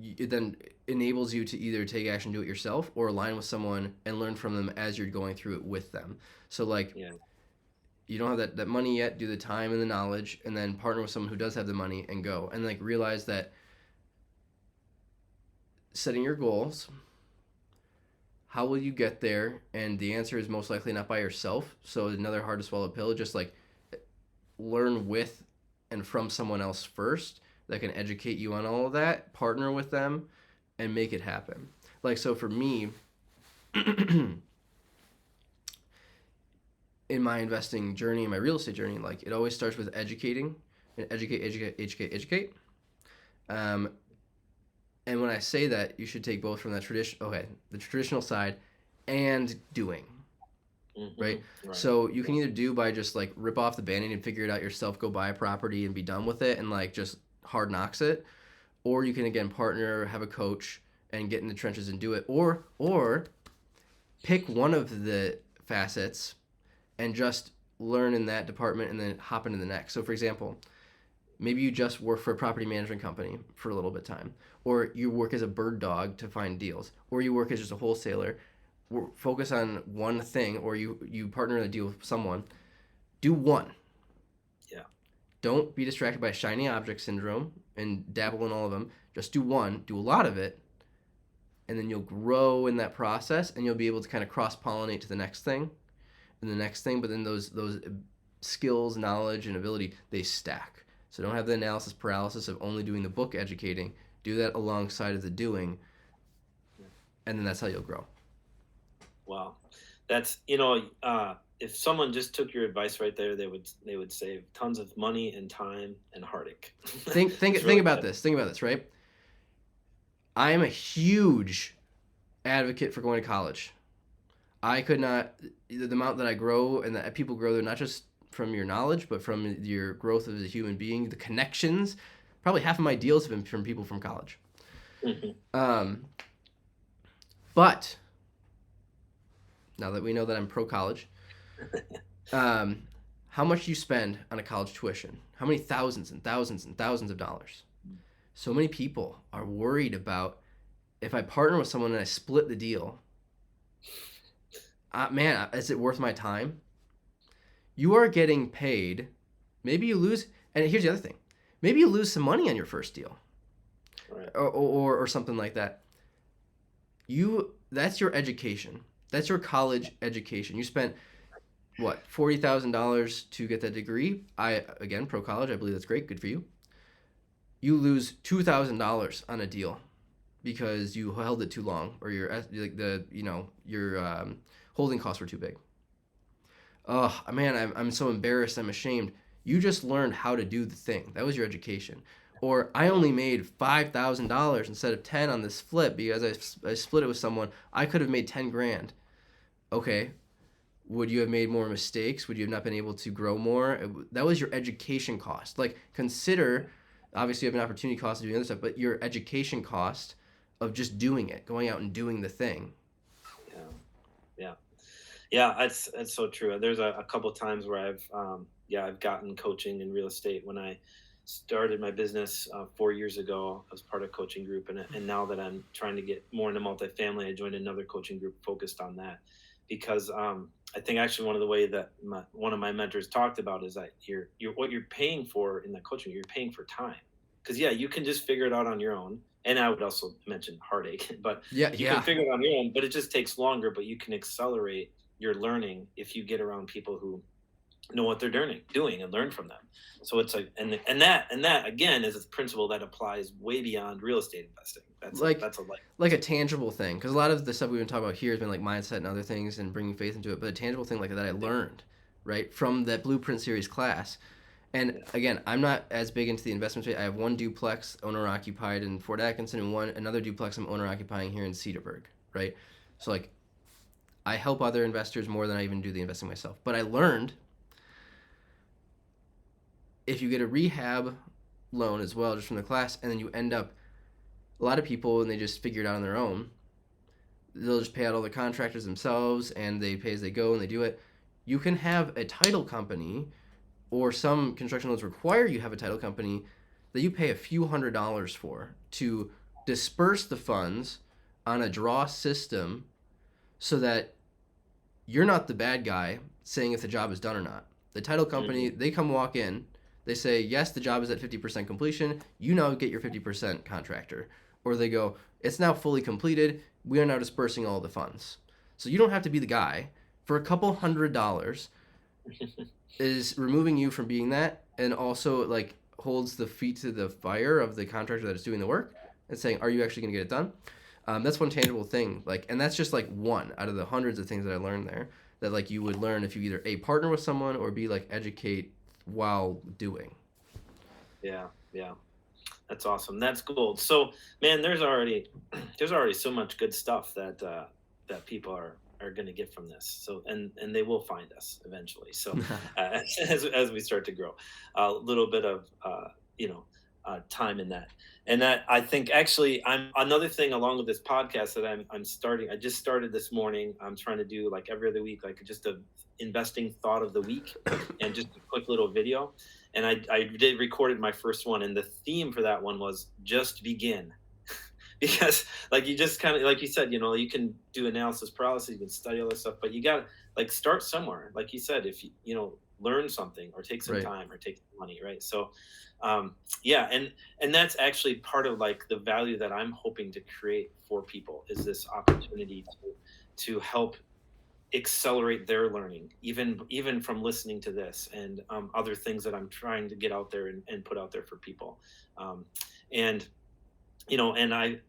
it then enables you to either take action, do it yourself, or align with someone and learn from them as you're going through it with them. So like, Yeah. you don't have that money yet, do the time and the knowledge, and then partner with someone who does have the money and go. And like realize that setting your goals, how will you get there? And the answer is most likely not by yourself. So another hard to swallow pill, just like learn with and from someone else first that can educate you on all of that, partner with them, and make it happen. Like, so for me, in my investing journey, in my real estate journey, like it always starts with educating and educate. Um, and when I say that, you should take both from the traditional side and doing, right? Right. So you can either do by just like rip off the band-aid and figure it out yourself, go buy a property and be done with it and like just hard knocks it, or you can again partner, have a coach, and get in the trenches and do it, or pick one of the facets and just learn in that department and then hop into the next. So for example, maybe you just work for a property management company for a little bit of time, or you work as a bird dog to find deals, or you work as just a wholesaler. Focus on one thing, or you partner in a deal with someone. Do one. Yeah. Don't be distracted by shiny object syndrome and dabble in all of them. Just do one, do a lot of it, and then you'll grow in that process, and you'll be able to kind of cross-pollinate to the next thing and the next thing. But then those skills, knowledge, and ability, they stack. So don't have the analysis paralysis of only doing the book educating. Do that alongside of the doing, and then that's how you'll grow. Wow. That's, if someone just took your advice right there, they would save tons of money and time and heartache. Think about this. Think about this, right? I am a huge advocate for going to college. I could not, the amount that I grow and that people grow, they're not just from your knowledge, but from your growth as a human being, the connections. Probably half of my deals have been from people from college. But now that we know that I'm pro college, how much do you spend on a college tuition? How many thousands and thousands and thousands of dollars? So many people are worried about, if I partner with someone and I split the deal, man, is it worth my time? You are getting paid. Maybe you lose, and here's the other thing. Maybe you lose some money on your first deal, right. or something like that. That's your education. That's your college education. You spent what, $40,000 to get that degree. Again, pro college. I believe that's great. Good for you. You lose $2,000 on a deal because you held it too long, or your holding costs were too big. Oh man, I'm so embarrassed. I'm ashamed. You just learned how to do the thing. That was your education. Or I only made $5,000 instead of 10 on this flip because I split it with someone. I could have made 10 grand. Okay. Would you have made more mistakes? Would you have not been able to grow more? That was your education cost. Like, consider, obviously you have an opportunity cost of doing other stuff, but your education cost of just doing it, going out and doing the thing. Yeah, that's so true. There's a couple of times where I've gotten coaching in real estate. When I started my business 4 years ago, I was part of a coaching group, and now that I'm trying to get more into multifamily, I joined another coaching group focused on that, because I think actually one of the way that one of my mentors talked about is that you're what you're paying for in that coaching, you're paying for time. Because you can just figure it out on your own. And I would also mention heartache, but you can figure it on your own, but it just takes longer. But you can accelerate your learning if you get around people who know what they're doing and learn from them. So it's like, and that again is a principle that applies way beyond real estate investing. Like a tangible thing, because a lot of the stuff we've been talking about here has been like mindset and other things and bringing faith into it. But a tangible thing like that I learned, right, from that Blueprint Series class. And again, I'm not as big into the investment space. I have one duplex owner occupied in Fort Atkinson and another duplex I'm owner occupying here in Cedarburg, right? So like, I help other investors more than I even do the investing myself. But I learned, if you get a rehab loan as well, just from the class, and then you end up, a lot of people, and they just figure it out on their own, they'll just pay out all the contractors themselves, and they pay as they go, and they do it. You can have a title company, or some construction loans require you have a title company that you pay a few $100s for to disperse the funds on a draw system so that you're not the bad guy saying if the job is done or not. The title company, Mhm. they come walk in, they say, yes, the job is at 50% completion. You now get your 50% contractor. Or they go, it's now fully completed. We are now dispersing all the funds. So you don't have to be the guy. For a couple $100 is removing you from being that, and also like holds the feet to the fire of the contractor that is doing the work and saying, are you actually going to get it done? That's one tangible thing. Like, and that's just like one out of the hundreds of things that I learned there that like you would learn if you either A, partner with someone, or B, like educate while doing. Yeah, yeah. That's awesome. That's gold. So, man, there's already so much good stuff that people are going to get from this. So, and they will find us eventually. So, as we start to grow, a little bit of you know time in that, and that I think actually I'm another thing along with this podcast that I'm starting. I just started this morning. I'm trying to do like every other week, like just a investing thought of the week, and just a quick little video. And I did recorded my first one, and the theme for that one was just begin. Because like you just kind of like you said, you can do analysis paralysis, you can study all this stuff, but you got to like start somewhere. Like you said, if you learn something or take some Right. time or take some money, right? So yeah, and that's actually part of like the value that I'm hoping to create for people is this opportunity to help accelerate their learning, even from listening to this and other things that I'm trying to get out there and put out there for people. Um, and I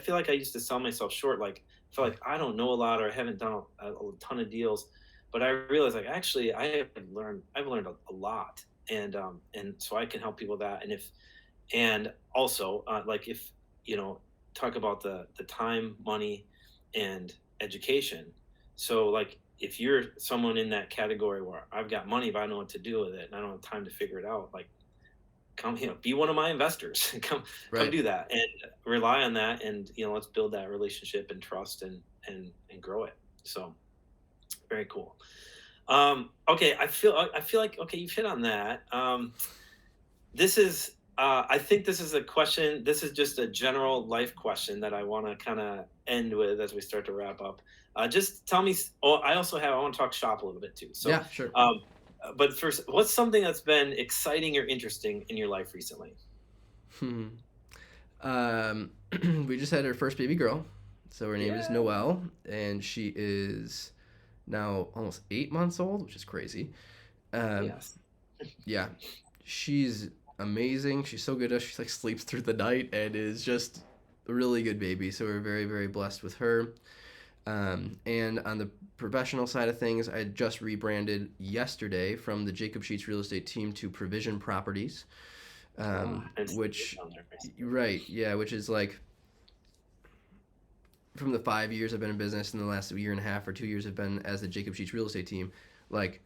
feel like I used to sell myself short. Like I feel like I don't know a lot, or I haven't done a ton of deals. But I realized like actually I've learned a lot, and so I can help people with that. And also like if you know talk about the time, money, and education. So like if you're someone in that category where I've got money but I don't know what to do with it and I don't have time to figure it out, like come be one of my investors. Come Right. do that and rely on that, and let's build that relationship and trust and grow it. So very cool. Okay, I feel like okay, you've hit on that. This is I think this is a question. This is just a general life question that I want to kind of end with as we start to wrap up. Just tell me. Oh, I want to talk shop a little bit too. So, Yeah, sure. but first, what's something that's been exciting or interesting in your life recently? Hmm. Um, we just had our first baby girl. So her name is Yeah. Noelle, and she is now almost 8 months old, which is crazy. Um, Yes. yeah, she's amazing. She's so good at she like sleeps through the night and is just a really good baby. So we're very very blessed with her. And on the professional side of things, I just rebranded yesterday from the Jacob Sheets Real Estate team to Provision Properties, And which on there recently. right, yeah, which is like from the 5 years I've been in business, and the last year and a half or 2 years have been as the Jacob Sheets Real Estate team. Like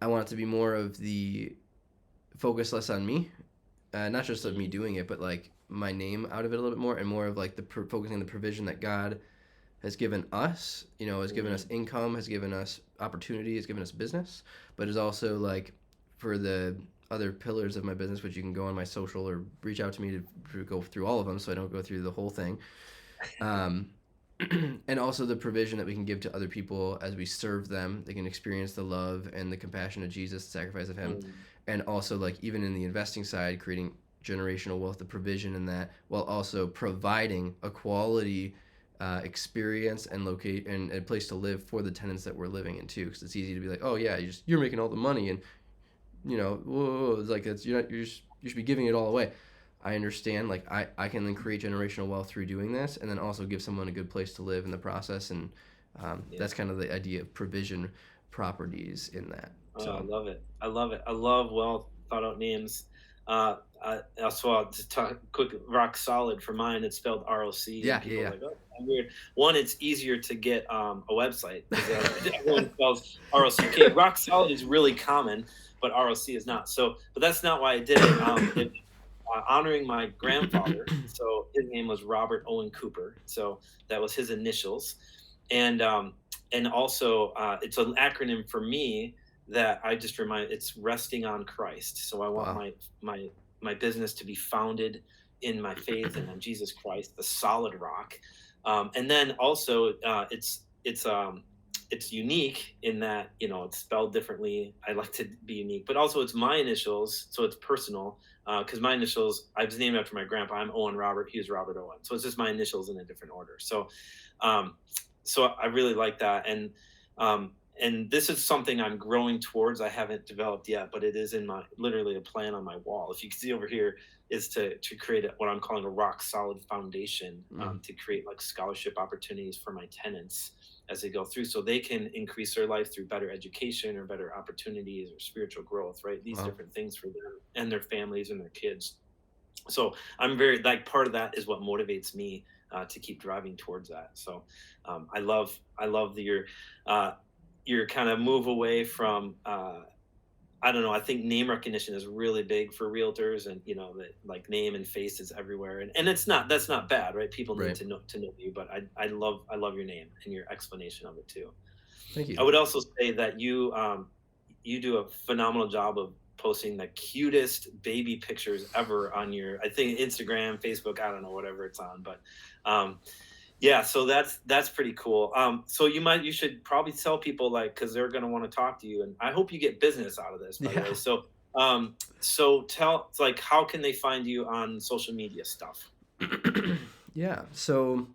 I want it to be more of the focus less on me, not just of me Mhm. doing it, but like my name out of it a little bit more, and more of like the focusing on the provision that God has given us. Has given us Mhm. income, has given us opportunity, has given us business, but is also like for the other pillars of my business, which you can go on my social or reach out to me to go through all of them, so I don't go through the whole thing. Um, and also the provision that we can give to other people as we serve them. They can experience the love and the compassion of Jesus, the sacrifice of Him, Mhm. and also like even in the investing side, creating generational wealth, the provision in that, while also providing a quality experience and locate and a place to live for the tenants that we're living in too. Because it's easy to be like, oh yeah, you're making all the money, and whoa, it's like it's you should be giving it all away. I understand, like I can then create generational wealth through doing this, and then also give someone a good place to live in the process, and Yeah. that's kind of the idea of provision properties in that. Oh, I So love it. I love it. I love well thought out names. Also, I'll just talk quick. Rock Solid for mine. It's spelled ROC, and yeah, yeah, people are yeah, like, "Oh, that's weird." One, it's easier to get a website because everyone spells ROCK. Rock Solid is really common, but ROC is not. So, but that's not why I did it. Honoring my grandfather. So his name was Robert Owen Cooper. So that was his initials, and also it's an acronym for me. that I just remind it's resting on Christ. So I want Wow. my business to be founded in my faith and on Jesus Christ, the solid rock. And then also it's unique in that, you know, it's spelled differently. I like to be unique, but also it's my initials, so it's personal. Because my initials, I was named after my grandpa. I'm Owen Robert. He was Robert Owen. So it's just my initials in a different order. Um, so I really like that. And this is something I'm growing towards. I haven't developed yet, but it is in my literally a plan on my wall. If you can see over here, is to create what I'm calling a rock solid foundation, Mm. to create like scholarship opportunities for my tenants as they go through, so they can increase their life through better education or better opportunities or spiritual growth, right? These Wow. different things for them and their families and their kids. So I'm very like part of that is what motivates me to keep driving towards that. So I love uh, your kind of move away from I don't know. I think name recognition is really big for realtors, and you know that like name and face is everywhere, and it's not that's not bad, right? People need Right. to know you, but I love your name and your explanation of it too. Thank I you. would also say that you do a phenomenal job of posting the cutest baby pictures ever on your, I think, Instagram, Facebook, I don't know, whatever it's on, but um, yeah, so that's pretty cool. So you should probably tell people, like, because they're going to want to talk to you, and I hope you get business out of this, by the Yeah. way. So tell, like, how can they find you on social media stuff? Yeah. So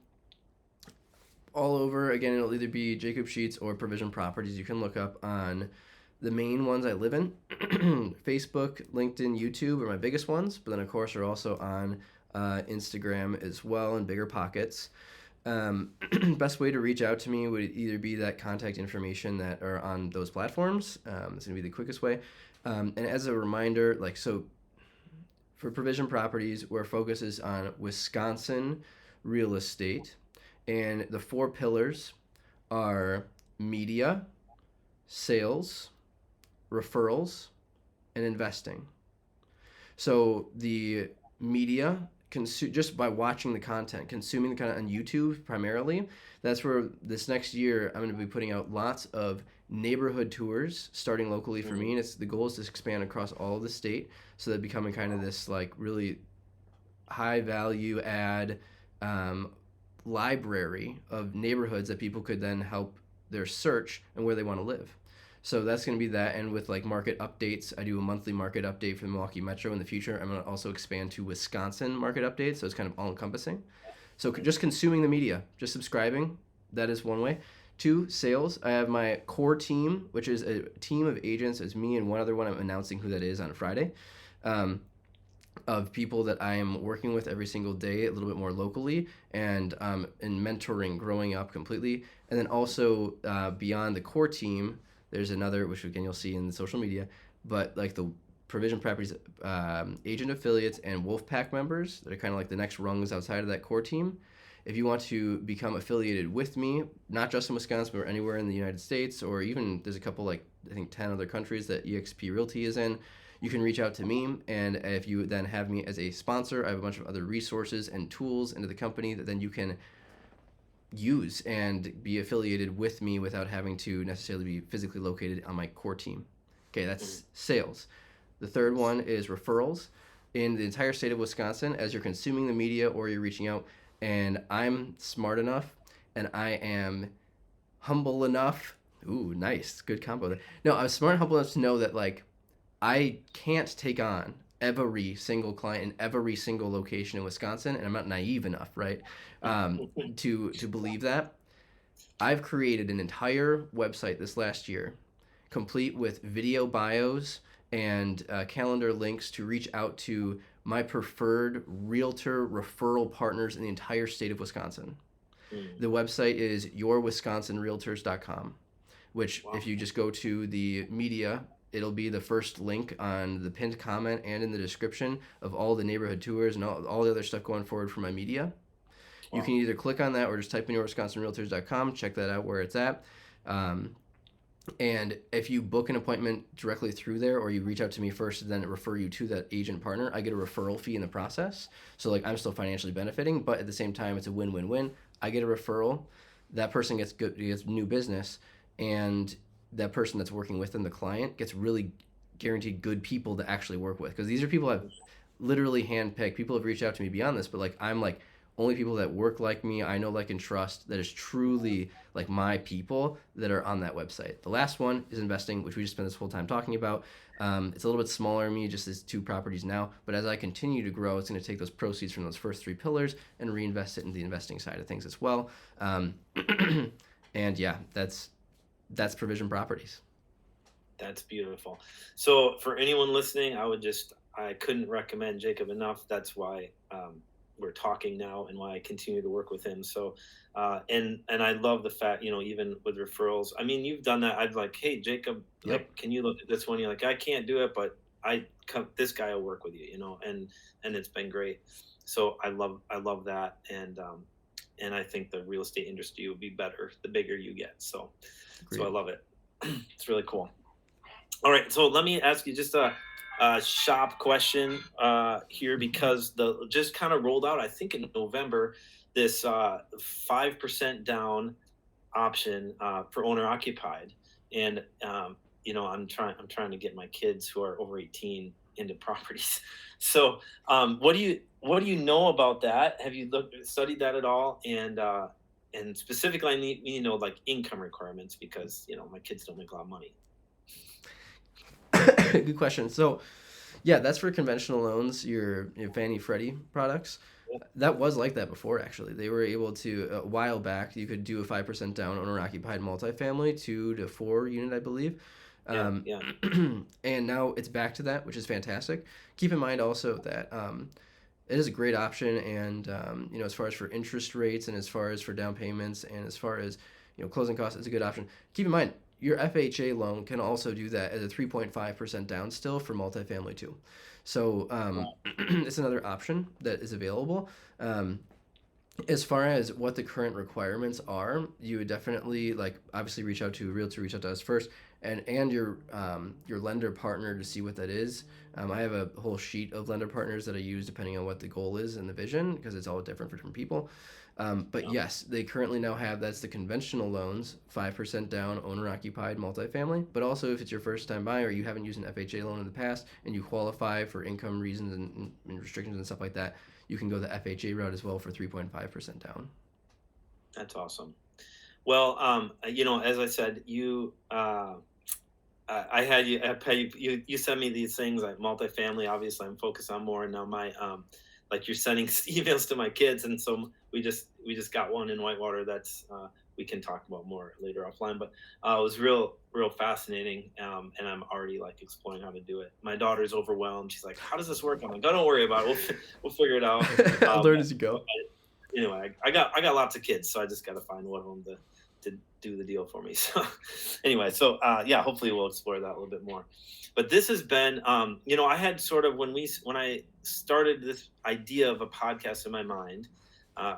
all over again, it'll either be Jacob Sheets or Provision Properties. You can look up on the main ones I live in. Facebook, LinkedIn, YouTube are my biggest ones, but then of course are also on Instagram as well in bigger pockets. Best way to reach out to me would either be that contact information that are on those platforms. It's gonna be the quickest way. And as a reminder, like so, for Provision Properties, where focus is on Wisconsin real estate, and the four pillars are media, sales, referrals, and investing. So the media, just by watching the content, consuming the content on YouTube primarily, that's where this next year I'm going to be putting out lots of neighborhood tours starting locally for me, Mhm. and it's the goal is to expand across all of the state, so that becoming kind of this like really high value add um, library of neighborhoods that people could then help their search and where they want to live. So that's going to be that. And with like market updates, I do a monthly market update for the Milwaukee Metro. In the future, I'm going to also expand to Wisconsin market updates. So it's kind of all encompassing. So just consuming the media, just subscribing, that is one way. Two, sales. I have my core team, which is a team of agents. It's me and one other one. I'm announcing who that is on Friday. Um, of people that I am working with every single day, a little bit more locally, and in mentoring, growing up completely. And then also beyond the core team, there's another, which again you'll see in the social media, but like the Provision Properties agent affiliates and Wolfpack members that are kind of like the next rungs outside of that core team. If you want to become affiliated with me, not just in Wisconsin, but anywhere in the United States, or even there's a couple like I think 10 other countries that EXP Realty is in, you can reach out to me. And if you then have me as a sponsor, I have a bunch of other resources and tools into the company that then you can use and be affiliated with me without having to necessarily be physically located on my core team. Okay, Mhm. that's sales. The third one is referrals. In the entire state of Wisconsin, as you're consuming the media or you're reaching out, and I'm smart enough and I am humble enough. Ooh, nice. Good combo there. No, I'm smart and humble enough to know that like I can't take on every single client in every single location in Wisconsin, and I'm not naive enough, right, to believe that. I've created an entire website this last year, complete with video bios and calendar links to reach out to my preferred realtor referral partners in the entire state of Wisconsin. Mhm. The website is yourwisconsinrealtors.com, which Wow. if you just go to the media, it'll be the first link on the pinned comment and in the description of all the neighborhood tours and all the other stuff going forward for my media. You can Wow. either click on that or just type in yourwisconsinrealtors.com, check that out where it's at. Um, and if you book an appointment directly through there, or you reach out to me first and then refer you to that agent partner, I get a referral fee in the process. So like I'm still financially benefiting, but at the same time, it's a win-win-win. I get a referral, that person gets new business, and that person that's working with them, the client, gets really guaranteed good people to actually work with, because these are people I've literally handpicked. People have reached out to me beyond this, but like I'm like only people that work like me, I know, like, and trust, that is truly like my people that are on that website. The last one is investing, which we just spent this whole time talking about. It's a little bit smaller than me, just as 2 properties now, but as I continue to grow, it's going to take those proceeds from those first 3 pillars and reinvest it into the investing side of things as well. And yeah, that's Provision Properties. That's beautiful. So for anyone listening, I couldn't recommend Jacob enough. That's why we're talking now and why I continue to work with him. So, and I love the fact, even with referrals, I mean, you've done that. I'd like, hey, Jacob, Yep. like, can you look at this one? You're like, I can't do it, but this guy will work with you, and it's been great. So I love that. And I think the real estate industry will be better the bigger you get. So Agreed. I love it. It's really cool. All right, so let me ask you just a shop question here, because the just kind of rolled out, I think in November, this 5% down option for owner occupied, and I'm trying to get my kids who are over 18 into properties. So what do you know about that? Have you studied that at all? And specifically, I need like income requirements, because my kids don't make a lot of money. Good question. So, yeah, that's for conventional loans, your Fannie Freddie products. That was like that before, actually. They were able to, a while back, you could do a 5% down owner-occupied multifamily, 2 to 4 unit, I believe. Yeah. And now it's back to that, which is fantastic. Keep in mind also that it is a great option, and as far as for interest rates, and as far as for down payments, and as far as closing costs, it's a good option. Keep in mind, your FHA loan can also do that as a 3.5% down still for multifamily too. So it's another option that is available. As far as what the current requirements are, you would definitely, like, obviously reach out to Realtor, reach out to us first, and your lender partner to see what that is. I have a whole sheet of lender partners that I use depending on what the goal is and the vision, because it's all different for different people. But yes, they currently now have, that's the conventional loans, 5% down, owner-occupied multifamily. But also, if it's your first time buyer, you haven't used an FHA loan in the past, and you qualify for income reasons and restrictions and stuff like that, you can go the FHA route as well for 3.5% down. That's awesome. Well, as I said, I had you send me these things like multifamily. Obviously, I'm focused on more, and now my like you're sending emails to my kids, and so we just got one in Whitewater that's we can talk about more later offline, but it was real fascinating, and I'm already like exploring how to do it. My daughter's overwhelmed. She's like, how does this work? I'm like, oh, don't worry about it, we'll figure it out. Learn as you go. Anyway, I got lots of kids, so I just got to find one of them to do the deal for me. So anyway, yeah, hopefully we'll explore that a little bit more. But this has been, I had sort of, when I started this idea of a podcast in my mind,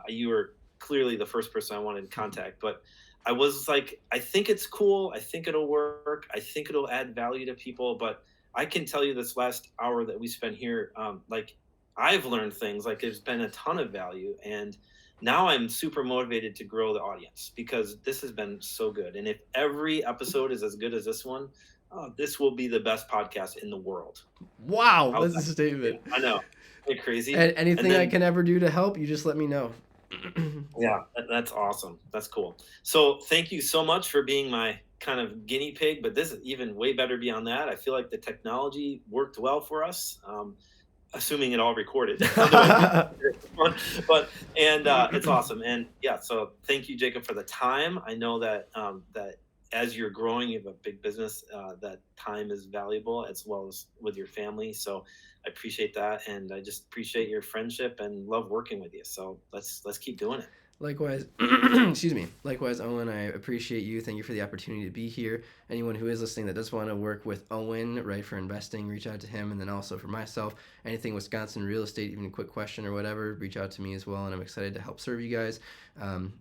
you were clearly the first person I wanted to contact, but I was like, I think it's cool. I think it'll work. I think it'll add value to people. But I can tell you this last hour that we spent here, like I've learned things, like there's been a ton of value, and now I'm super motivated to grow the audience, because this has been so good. And if every episode is as good as this one, this will be the best podcast in the world. Wow, that's a statement. I know. Isn't it crazy? And anything I can ever do to help, you just let me know. Yeah, that's awesome. That's cool. So thank you so much for being my kind of guinea pig, but this is even way better beyond that. I feel like the technology worked well for us. Assuming it all recorded. But it's awesome. And yeah, so thank you, Jacob, for the time. I know that that as you're growing, you have a big business, that time is valuable, as well as with your family. So I appreciate that, and I just appreciate your friendship and love working with you. So let's keep doing it. Likewise, excuse me. Likewise, Owen, I appreciate you. Thank you for the opportunity to be here. Anyone who is listening that does want to work with Owen, right, for investing, reach out to him. And then also for myself, anything Wisconsin real estate, even a quick question or whatever, reach out to me as well. And I'm excited to help serve you guys.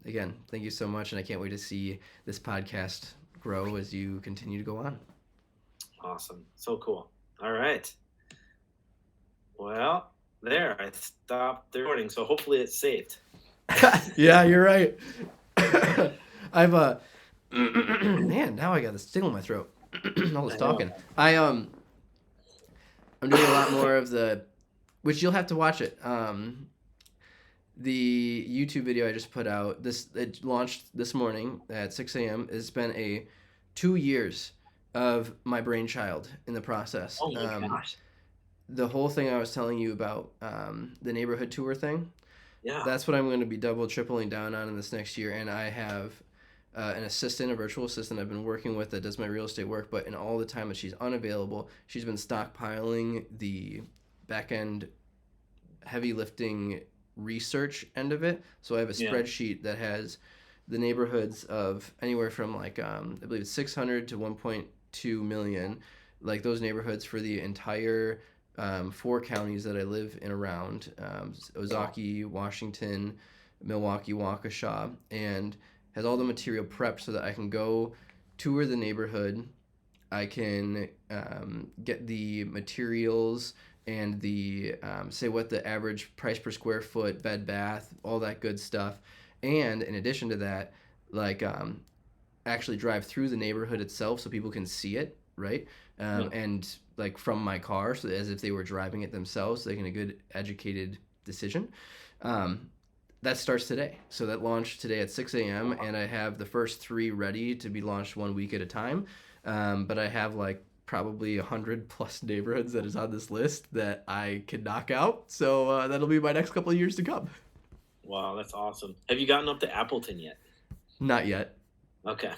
Again, thank you so much. And I can't wait to see this podcast grow as you continue to go on. Awesome. So cool. All right. Well, there, I stopped the recording, so hopefully it's saved. Yeah, you're right. I've Man, now I got this tickle in my throat. All this I know. talking. I'm doing a lot more of the, which you'll have to watch it. The YouTube video I just put out, it launched this morning at 6 a.m. It's been 2 years of my brainchild in the process. Oh my gosh. The whole thing I was telling you about, the neighborhood tour thing, Yeah. that's what I'm going to be tripling down on in this next year. And I have an assistant, a virtual assistant I've been working with that does my real estate work. But in all the time that she's unavailable, she's been stockpiling the back end heavy lifting research end of it. So I have a Yeah. spreadsheet that has the neighborhoods of anywhere from like I believe it's 600 to 1.2 million, like those neighborhoods for the entire 4 counties that I live in around Ozaukee, Washington, Milwaukee, Waukesha, and has all the material prepped so that I can go tour the neighborhood. I can get the materials and the say what the average price per square foot, bed, bath, all that good stuff. And in addition to that, like actually drive through the neighborhood itself so people can see it, right? Yeah. And like from my car, so as if they were driving it themselves, so they can a good educated decision. Um, that starts today. So that launched today at 6 a.m. and I have the first 3 ready to be launched 1 week at a time. But I have like probably 100+ neighborhoods that is on this list that I can knock out. So that'll be my next couple of years to come. Wow, that's awesome. Have you gotten up to Appleton yet? Not yet. Okay.